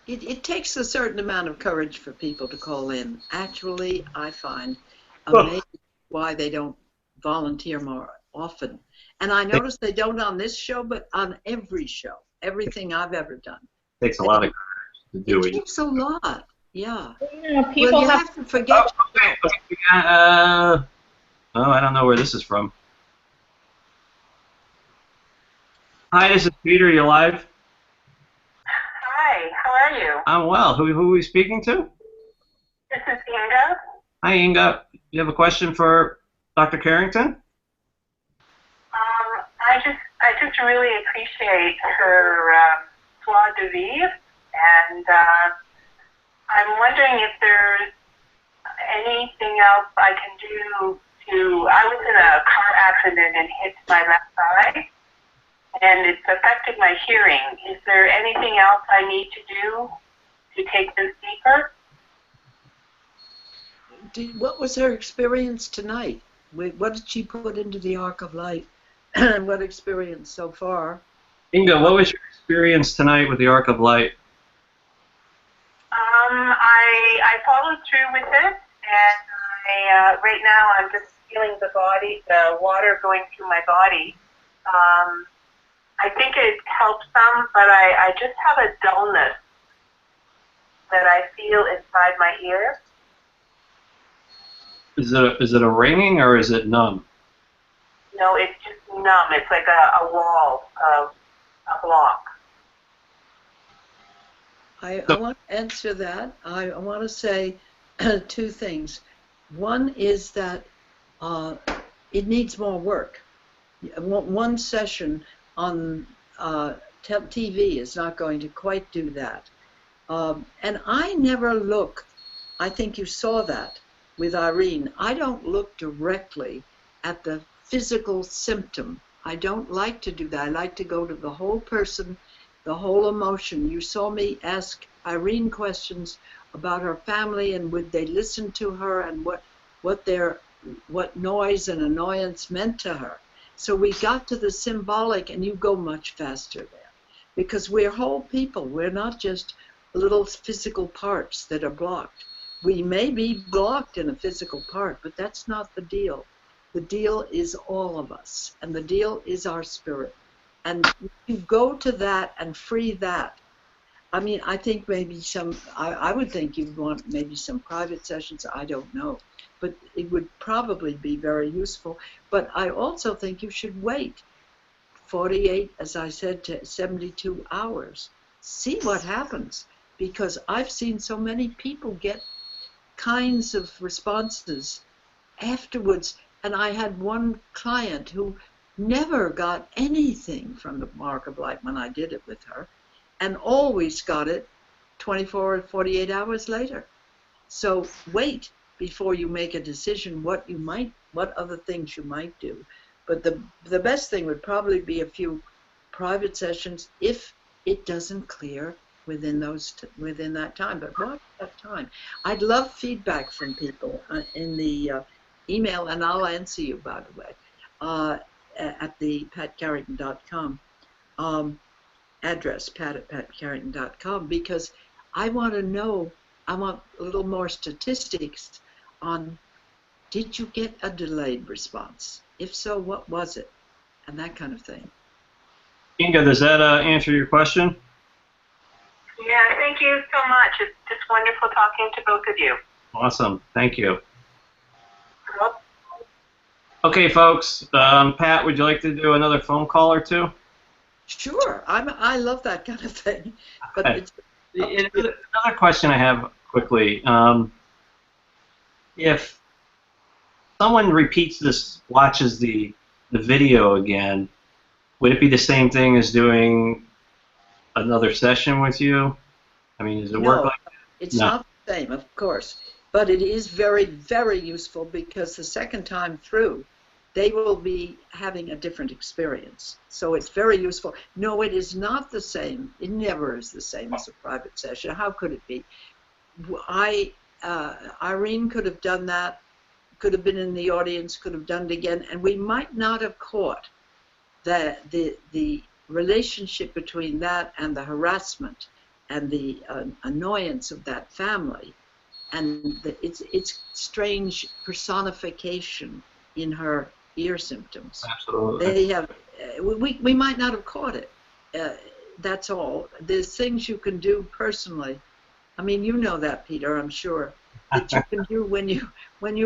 It takes a certain amount of courage for people to call in. Actually, I find amazing why they don't volunteer more often. And I notice they don't on this show, but on every show, everything I've ever done.
It takes a lot of courage to do it.
It takes a lot, yeah.
Yeah, people
well, you have to forget.
Okay. I don't know where this is from. Hi, this is Peter. You live?
Hi, how are you?
I'm well. Who are we speaking to?
This is Inga.
Hi, Inga. You have a question for Dr. Carrington?
I just really appreciate her joie de vivre, and I'm wondering if there's anything else I can do to. I was in a car accident and hit my left eye, and it's affected my hearing. Is there anything else I need to do to take this deeper?
What was her experience tonight? What did she put into the arc of light? What experience so far?
Inga, what was your experience tonight with the arc of light?
I followed through with it, and right now I'm just feeling the water going through my body. I think it helps some, but I just have a dullness that I feel inside my ear.
Is it a ringing or is it numb?
No, it's just numb. It's like a wall of a block.
I want to answer that. I want to say two things. One is that it needs more work. One session on TV is not going to quite do that. And I never look, I think you saw that with Irene, I don't look directly at the physical symptom. I don't like to do that. I like to go to the whole person, the whole emotion. You saw me ask Irene questions about her family and would they listen to her and what noise and annoyance meant to her. So we got to the symbolic, and you go much faster there because we're whole people. We're not just little physical parts that are blocked. We may be blocked in a physical part, but that's not the deal. The deal is all of us, and the deal is our spirit. And you go to that and free that. I mean, I think maybe I would think you'd want maybe some private sessions, I don't know. But it would probably be very useful. But I also think you should wait 48, as I said, to 72 hours. See what happens. Because I've seen so many people get kinds of responses afterwards. And I had one client who never got anything from the Mark of Light when I did it with her, and always got it 24 or 48 hours later. So wait before you make a decision what other things you might do. But the best thing would probably be a few private sessions if it doesn't clear within that time. But watch that time. I'd love feedback from people in the email, and I'll answer you, by the way, at the patcarrington.com address, pat@patcarrington.com, because I want to know, I want a little more statistics on, did you get a delayed response? If so, what was it? And that kind of thing.
Inga, does that answer your question?
Yeah, thank you so much. It's just wonderful talking to both of you.
Awesome. Thank you.
Well,
okay, folks. Pat, would you like to do another phone call or two?
Sure. I love that kind of thing. But
Okay.
it's
Another question I have quickly. If someone repeats this, watches the video again, would it be the same thing as doing another session with you? I mean, does it work like that?
It's not the same, of course, but it is very, very useful because the second time through, they will be having a different experience. So it's very useful. No, it is not the same. It never is the same as a private session. How could it be? Irene could have done that, could have been in the audience, could have done it again, and we might not have caught the relationship between that and the harassment and the annoyance of that family, and its strange personification in her ear symptoms.
Absolutely.
They have, we might not have caught it. That's all. There's things you can do personally. I mean, you know that, Peter, I'm sure, that you can do when you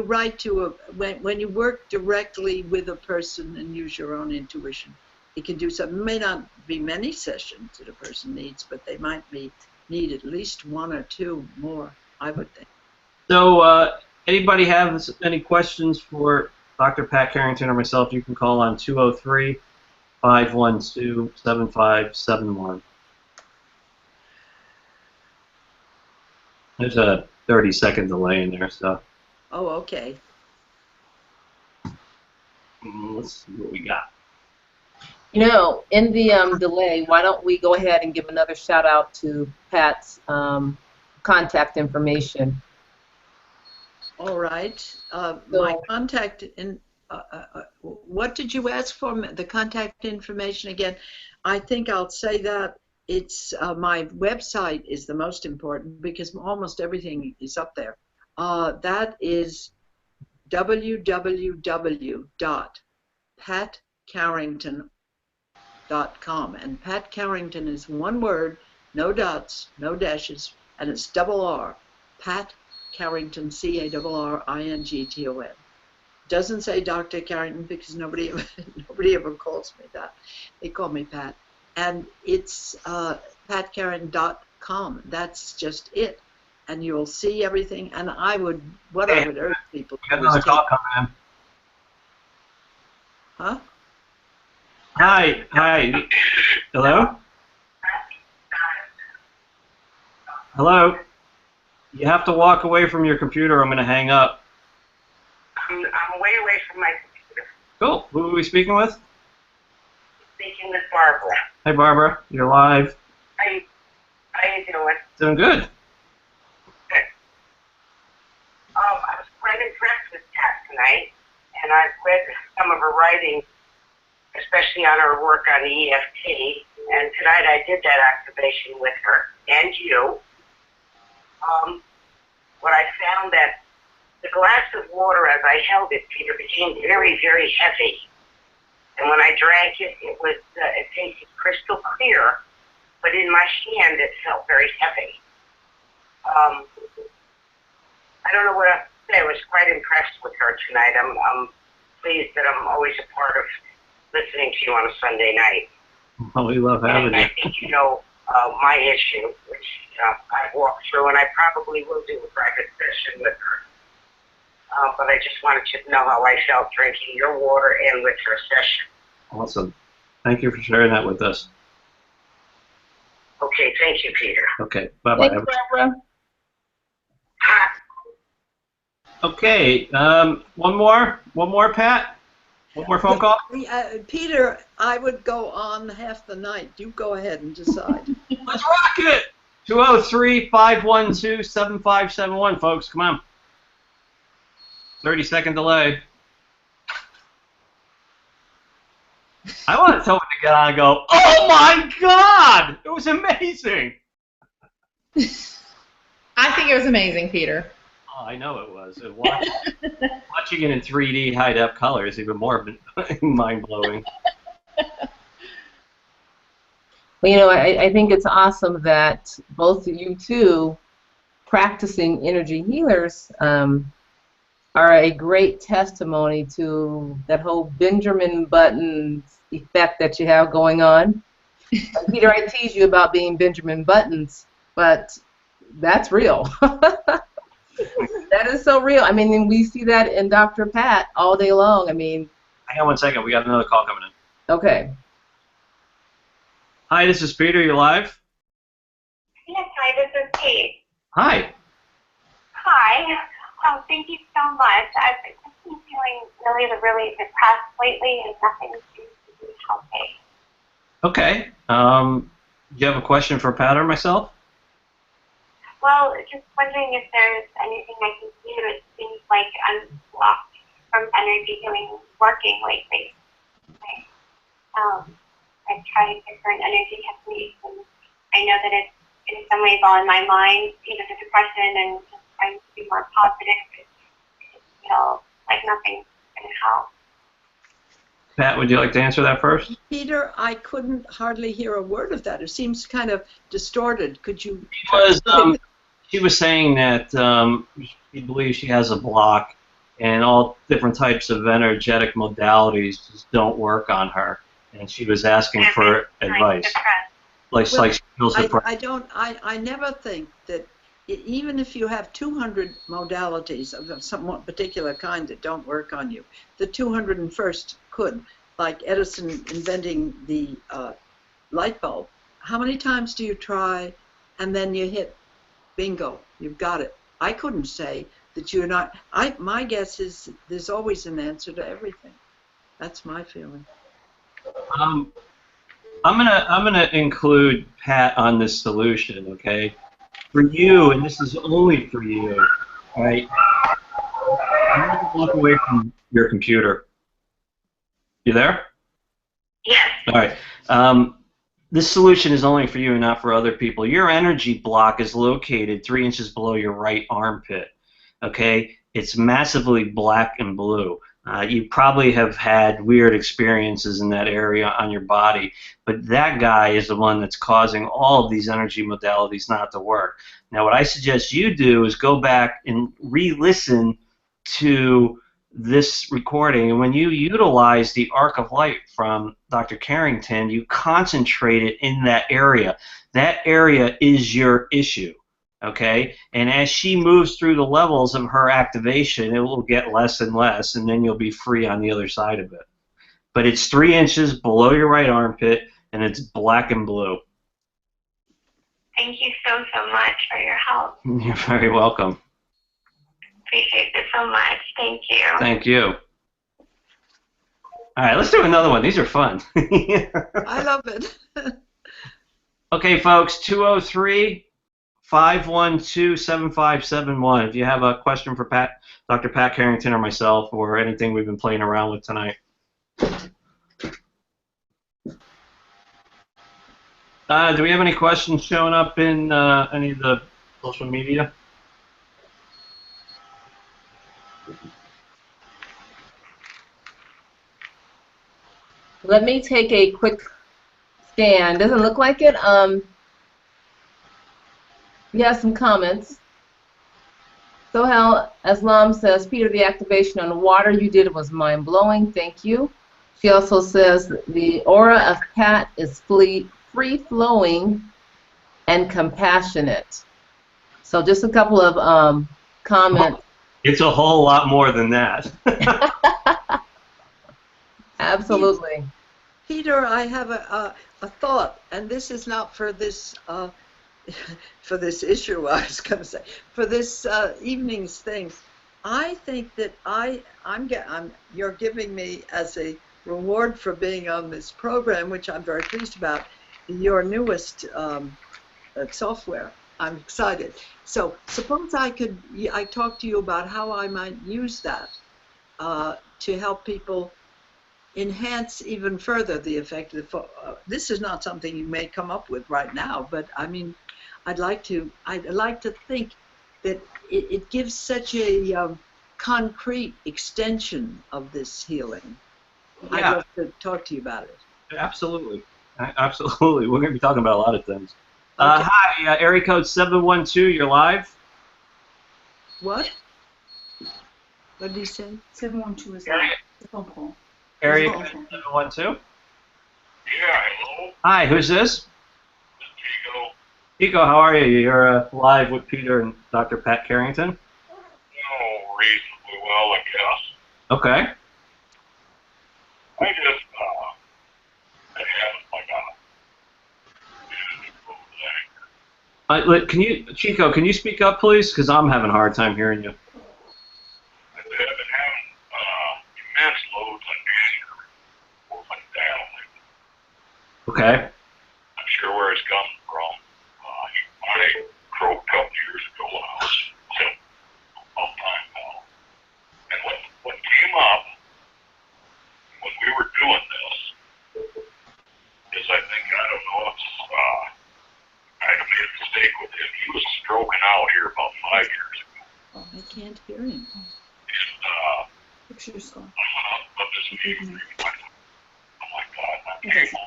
write to when you work directly with a person and use your own intuition. It can do something. It may not be many sessions that a person needs, but they might need at least one or two more, I would think.
So, anybody have any questions for Dr. Pat Carrington or myself? You can call on 203-512-7571. There's a 30-second delay in there, so
Oh, okay.
let's see what we got.
You know, in the delay, why don't we go ahead and give another shout out to Pat's contact information.
All right. My contact what did you ask for? The contact information again? I think I'll say that it's my website is the most important because almost everything is up there. That is www.patcarrington.com, and Pat Carrington is one word, no dots, no dashes, and it's double R. Pat Carrington, Carrington. Doesn't say Dr. Carrington because nobody ever calls me that. They call me Pat. And it's patcarrington.com. That's just it. And you'll see everything. And I would urge people to
We got another call coming in.
Huh?
Hi. Hello? Hello? You have to walk away from your computer or I'm going to hang up.
I'm way away from my computer.
Cool. Who are we speaking with?
Speaking with Barbara.
Hi, Barbara. You're live.
How you doing?
Doing good.
Good. I was quite impressed with Kat tonight, and I've read some of her writing, especially on her work on the EFT. And tonight I did that activation with her and you. What I found that the glass of water, as I held it, Peter, became very, very heavy. And when I drank it, it tasted crystal clear, but in my hand it felt very heavy. I don't know what else to say. I was quite impressed with her tonight. I'm pleased that I'm always a part of listening to you on a Sunday night.
Oh, we love having
And
you.
I think you know my issue, which I've walked through, and I probably will do a private session with her. But I just wanted you to know how I felt drinking your water and with her session.
Awesome. Thank you for sharing that with us.
Okay, thank you, Peter.
Okay, bye-bye.
Thanks, Barbara.
Okay, one more, Pat? One more phone call?
Peter, I would go on half the night. You go ahead and decide.
Let's rock it! 203-512-7571, folks. Come on. 30-second delay. I want someone to get on and go, oh my God! It was amazing!
I think it was amazing, Peter.
Oh, I know it was. Watching it in 3D high-def color is even more mind-blowing.
Well, you know, I think it's awesome that both of you two, practicing energy healers, are a great testimony to that whole Benjamin Button effect that you have going on. Peter, I tease you about being Benjamin Buttons, but that's real. That is so real. I mean, we see that in Dr. Pat all day long. I mean...
Hang on one second. We got another call coming in.
Okay.
Hi, this is Peter. You live?
Yes, hi, this is Kate.
Hi.
Hi. Thank you so much. I've been feeling really depressed lately, and nothing seems to be helping.
Okay. Do you have a question for Pat or myself?
Well, just wondering if there's anything I can do. It seems like I'm blocked from energy healing working lately. I've tried different energy techniques, and I know that it's in some ways all in my mind, the depression and just trying to be more positive. It feels like nothing's going to help.
Pat, would you like to answer that first?
Peter, I couldn't hardly hear a word of that. It seems kind of distorted. Could you...
She was saying that she believes she has a block and all different types of energetic modalities just don't work on her. And she was asking for advice. Like she feels depressed.
I never think that even if you have 200 modalities of some particular kind that don't work on you, the 201st could. Like Edison inventing the light bulb. How many times do you try and then you hit bingo, you've got it? I couldn't say that you're not. My guess is there's always an answer to everything. That's my feeling.
I'm gonna include Pat on this solution, okay? For you, and this is only for you, right? I'm gonna walk away from your computer. You there?
Yes.
All right. This solution is only for you and not for other people. Your energy block is located 3 inches below your right armpit. Okay? It's massively black and blue. You probably have had weird experiences in that area on your body, but that guy is the one that's causing all of these energy modalities not to work. Now, what I suggest you do is go back and re-listen to this recording, and when you utilize the arc of light from Dr. Carrington, you concentrate it in that area. That area is your issue, okay? And as she moves through the levels of her activation, it will get less and less, and then you'll be free on the other side of it. But it's 3 inches below your right armpit, and it's black and blue.
Thank you so much for your help.
You're very welcome.
Appreciate it so much. Thank you.
Thank you. All right, let's do another one. These are fun.
I love it.
Okay, folks, 203-512-7571. If you have a question for Dr. Pat Carrington or myself or anything we've been playing around with tonight. Do we have any questions showing up in any of the social media?
Let me take a quick scan. Doesn't look like it. We have some comments. Sohel Aslam says, Peter, the activation on the water you did was mind-blowing. Thank you. She also says the aura of Pat is free-flowing and compassionate. So just a couple of comments.
It's a whole lot more than that.
Absolutely.
Peter, I have a thought, and this is not for this for this issue. I was going to say for this evening's thing. I think that you're giving me as a reward for being on this program, which I'm very pleased about, your newest software. I'm excited. So suppose I talk to you about how I might use that to help people enhance even further the effect of this is not something you may come up with right now, but I mean, I'd like to think that it gives such a concrete extension of this healing.
Yeah.
I'd love to talk to you about it.
Absolutely. Absolutely. We're going to be talking about a lot of things.
Okay.
Hi, area code 712, you're live.
What? What did he say?
712 is
Area,
the phone call.
area code 712.
Yeah, hello.
Hi, who's this?
Chico.
Chico, how are you? You're live with Peter and Dr. Pat Carrington.
Oh, reasonably well, I guess.
Okay.
I just, I haven't,
Can you, Chico, can you speak up, please? Because I'm having a hard time hearing you.
I've been having immense loads on anger up and down.
Okay.
I'm sure where it's coming from. I croaked a couple years ago when I was a long time now. And what came up when we were doing this is I think, I don't know if I made a mistake with him. He was stroking out here about 5 years ago.
Oh, I can't hear him.
And
Fix your skull.
I went up this meeting. Oh my God, I'm able.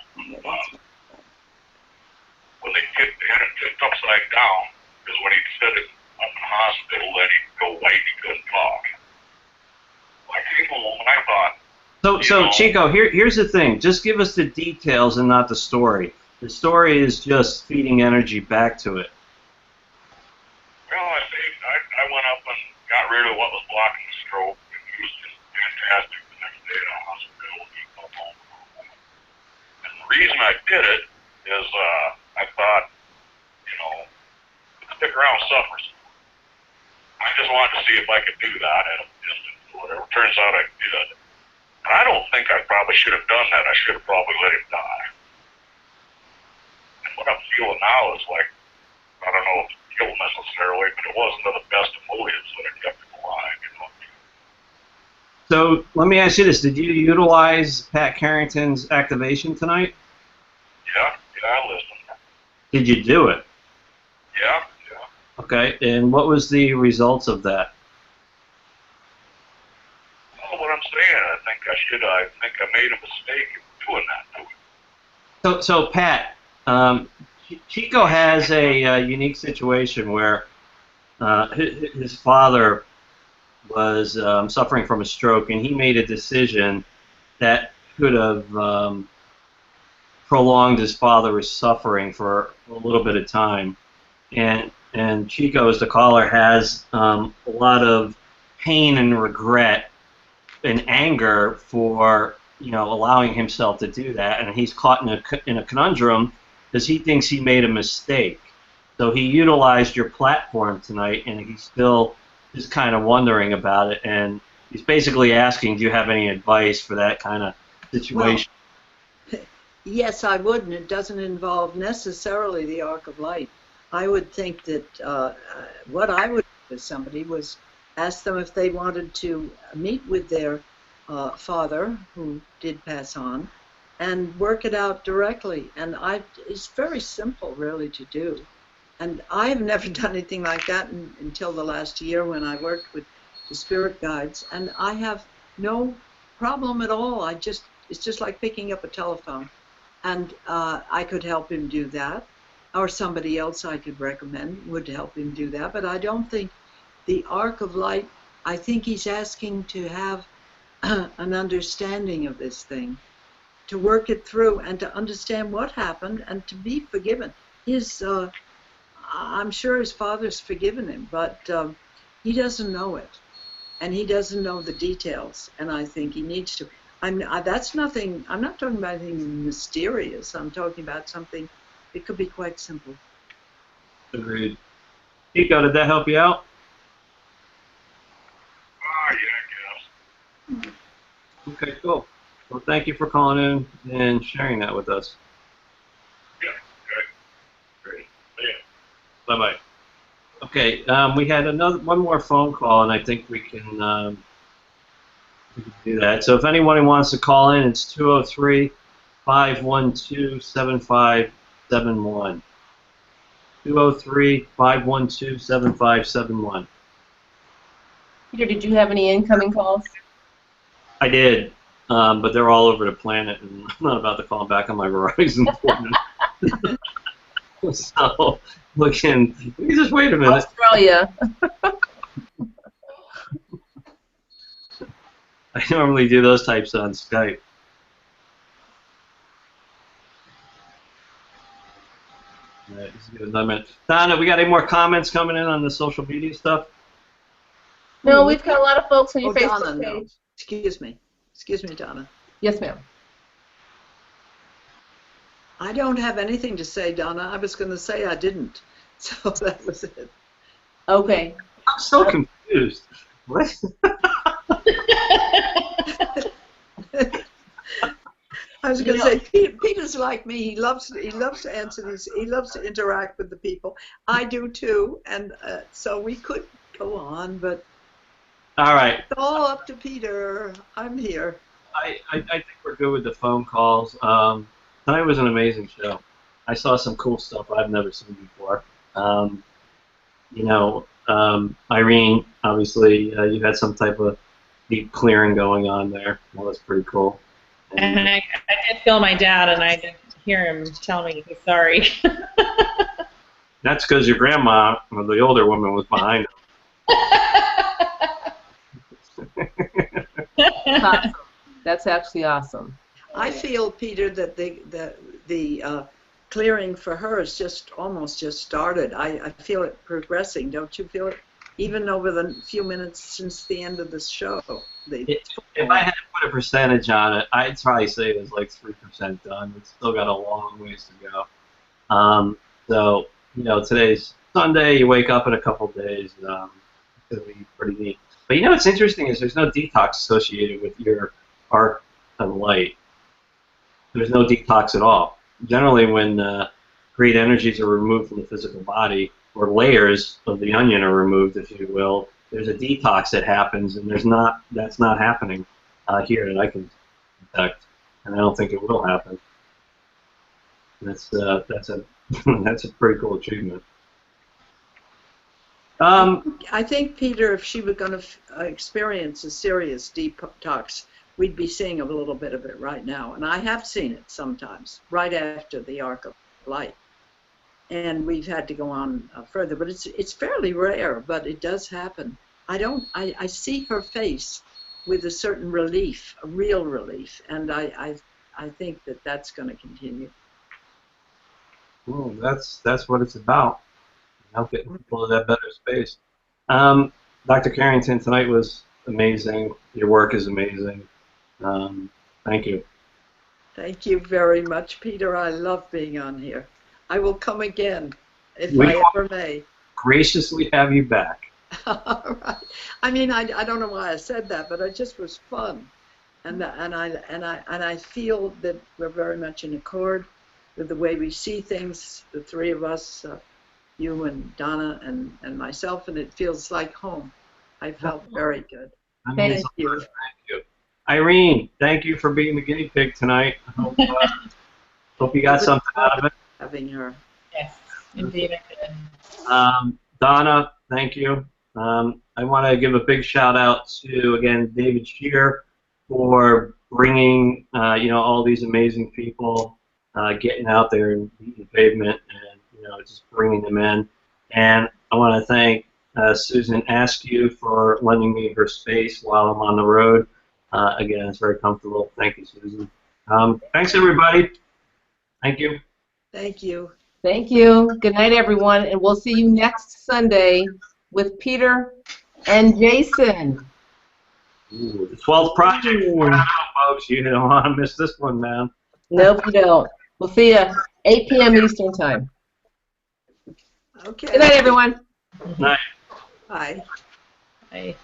When they had him tipped upside down, because when he said it up in the hospital, then he'd go white, he couldn't talk. I came home and I thought,
So Chico, here's the thing. Just give us the details and not the story. The story is just feeding energy back to it.
well, I went up and got rid of what was blocking the stroke, and he was just fantastic the next day in the hospital. He come home. And the reason I did it is I thought, stick around and suffer some. I just wanted to see if I could do that at a distance or whatever. Turns out I did. And I don't think I probably should have done that. I should have probably let him die. And what I'm feeling now is like, I don't know if it's guilt necessarily, but it wasn't of the best of motives that I kept him alive,
So let me ask you this. Did you utilize Pat Carrington's activation tonight?
Yeah, I listened.
Did you do it?
Yeah.
Okay, and what was the results of that?
Well, what I'm saying, I think I made a mistake in doing that to him.
So Pat, Chico has a unique situation where his father was suffering from a stroke, and he made a decision that could have prolonged his father's suffering for a little bit of time. And Chico, as the caller, has a lot of pain and regret and anger for allowing himself to do that, and he's caught in a conundrum because he thinks he made a mistake. So he utilized your platform tonight, and he's still just kind of wondering about it, and he's basically asking, do you have any advice for that kind of situation?
Well, yes, I would, and it doesn't involve necessarily the arc of light. I would think that what I would do with somebody was ask them if they wanted to meet with their father, who did pass on, and work it out directly. And it's very simple, really, to do. And I've never done anything like that until the last year when I worked with the spirit guides, and I have no problem at all. It's just like picking up a telephone, and I could help him do that, or somebody else I could recommend would help him do that. But I don't think the arc of light. I think he's asking to have an understanding of this thing, to work it through, and to understand what happened, and to be forgiven. I'm sure his father's forgiven him, but he doesn't know it, and he doesn't know the details, and I think he needs to. That's nothing. I'm not talking about anything mysterious. I'm talking about something. It could be quite simple.
Agreed. Nico, did that help you out?
Yeah, I guess.
Okay, cool. Well, thank you for calling in and sharing that with us.
Yeah, okay. Great. Yeah.
Bye-bye. Okay, we had one more phone call, and I think we can do that. So if anyone wants to call in, it's 203-512-7571. 203-512-7571.
Peter, did you have any incoming calls?
I did, but they're all over the planet, and I'm not about to call them back on my Verizon phone. So, just wait a minute.
Australia.
I normally do those types on Skype. Right, let's give it another minute. Donna, we got any more comments coming in on the social media stuff?
No, we've got a lot of folks on your Facebook
Donna,
page.
no. Excuse me, Donna.
Yes, ma'am.
I don't have anything to say, Donna. I was going to say I didn't, so that was it.
Okay.
I'm so confused. What?
I was going to say, Peter's like me. He loves to answer these. He loves to interact with the people. I do too, and so we could go on, but
All right.
it's all up to Peter. I'm here.
I think we're good with the phone calls. Tonight was an amazing show. I saw some cool stuff I've never seen before. Irene, obviously, you had some type of deep clearing going on there. That was pretty cool.
And I did feel my dad, and I did hear him tell me he's sorry.
That's because your grandma, or the older woman, was behind him.
Awesome. That's actually awesome.
I feel, Peter, that the clearing for her is almost just started. I feel it progressing. Don't you feel it? Even over the few minutes since the end of the show.
If I had to put a percentage on it, I'd probably say it was like 3% done. It's still got a long ways to go. So, today's Sunday. You wake up in a couple days. It's going to be pretty neat. But what's interesting is there's no detox associated with your arc of light. There's no detox at all. Generally, when great energies are removed from the physical body, or layers of the onion are removed, if you will, there's a detox that happens, and that's not happening here that I can detect, and I don't think it will happen. That's a that's a pretty cool achievement.
I think, Peter, if she were going to experience a serious detox, we'd be seeing a little bit of it right now, and I have seen it sometimes right after the arc of light. And we've had to go on further, but it's fairly rare, but it does happen. I see her face with a certain relief, a real relief, and I think that's going to continue.
Well, that's what it's about. Getting people to that better space. Dr. Carrington, tonight was amazing. Your work is amazing. Thank you.
Thank you very much, Peter. I love being on here. I will come again. if
We
I ever may.
graciously have you back.
All right. I mean, I don't know why I said that, but it just was fun, and I feel that we're very much in accord with the way we see things. The three of us, you and Donna and myself, and it feels like home. I felt very good.
Thank
you.
Thank you. Irene, thank you for being the guinea pig tonight. I hope you got something out of it.
Having her.
Yes, indeed I did.
Donna, thank you. I want to give a big shout out to, again, David Shear for bringing, all these amazing people, getting out there and beating the pavement and, just bringing them in. And I want to thank Susan Askew for lending me her space while I'm on the road. Again, it's very comfortable. Thank you, Susan. Thanks, everybody. Thank you.
Thank you.
Thank you. Good night, everyone, and we'll see you next Sunday with Peter and Jason.
Ooh, the 12th project. Folks, you don't want to miss this one, man.
Nope, you don't. We'll see you 8 p.m. Eastern Time.
Okay.
Good night, everyone.
Night.
Bye.
Bye.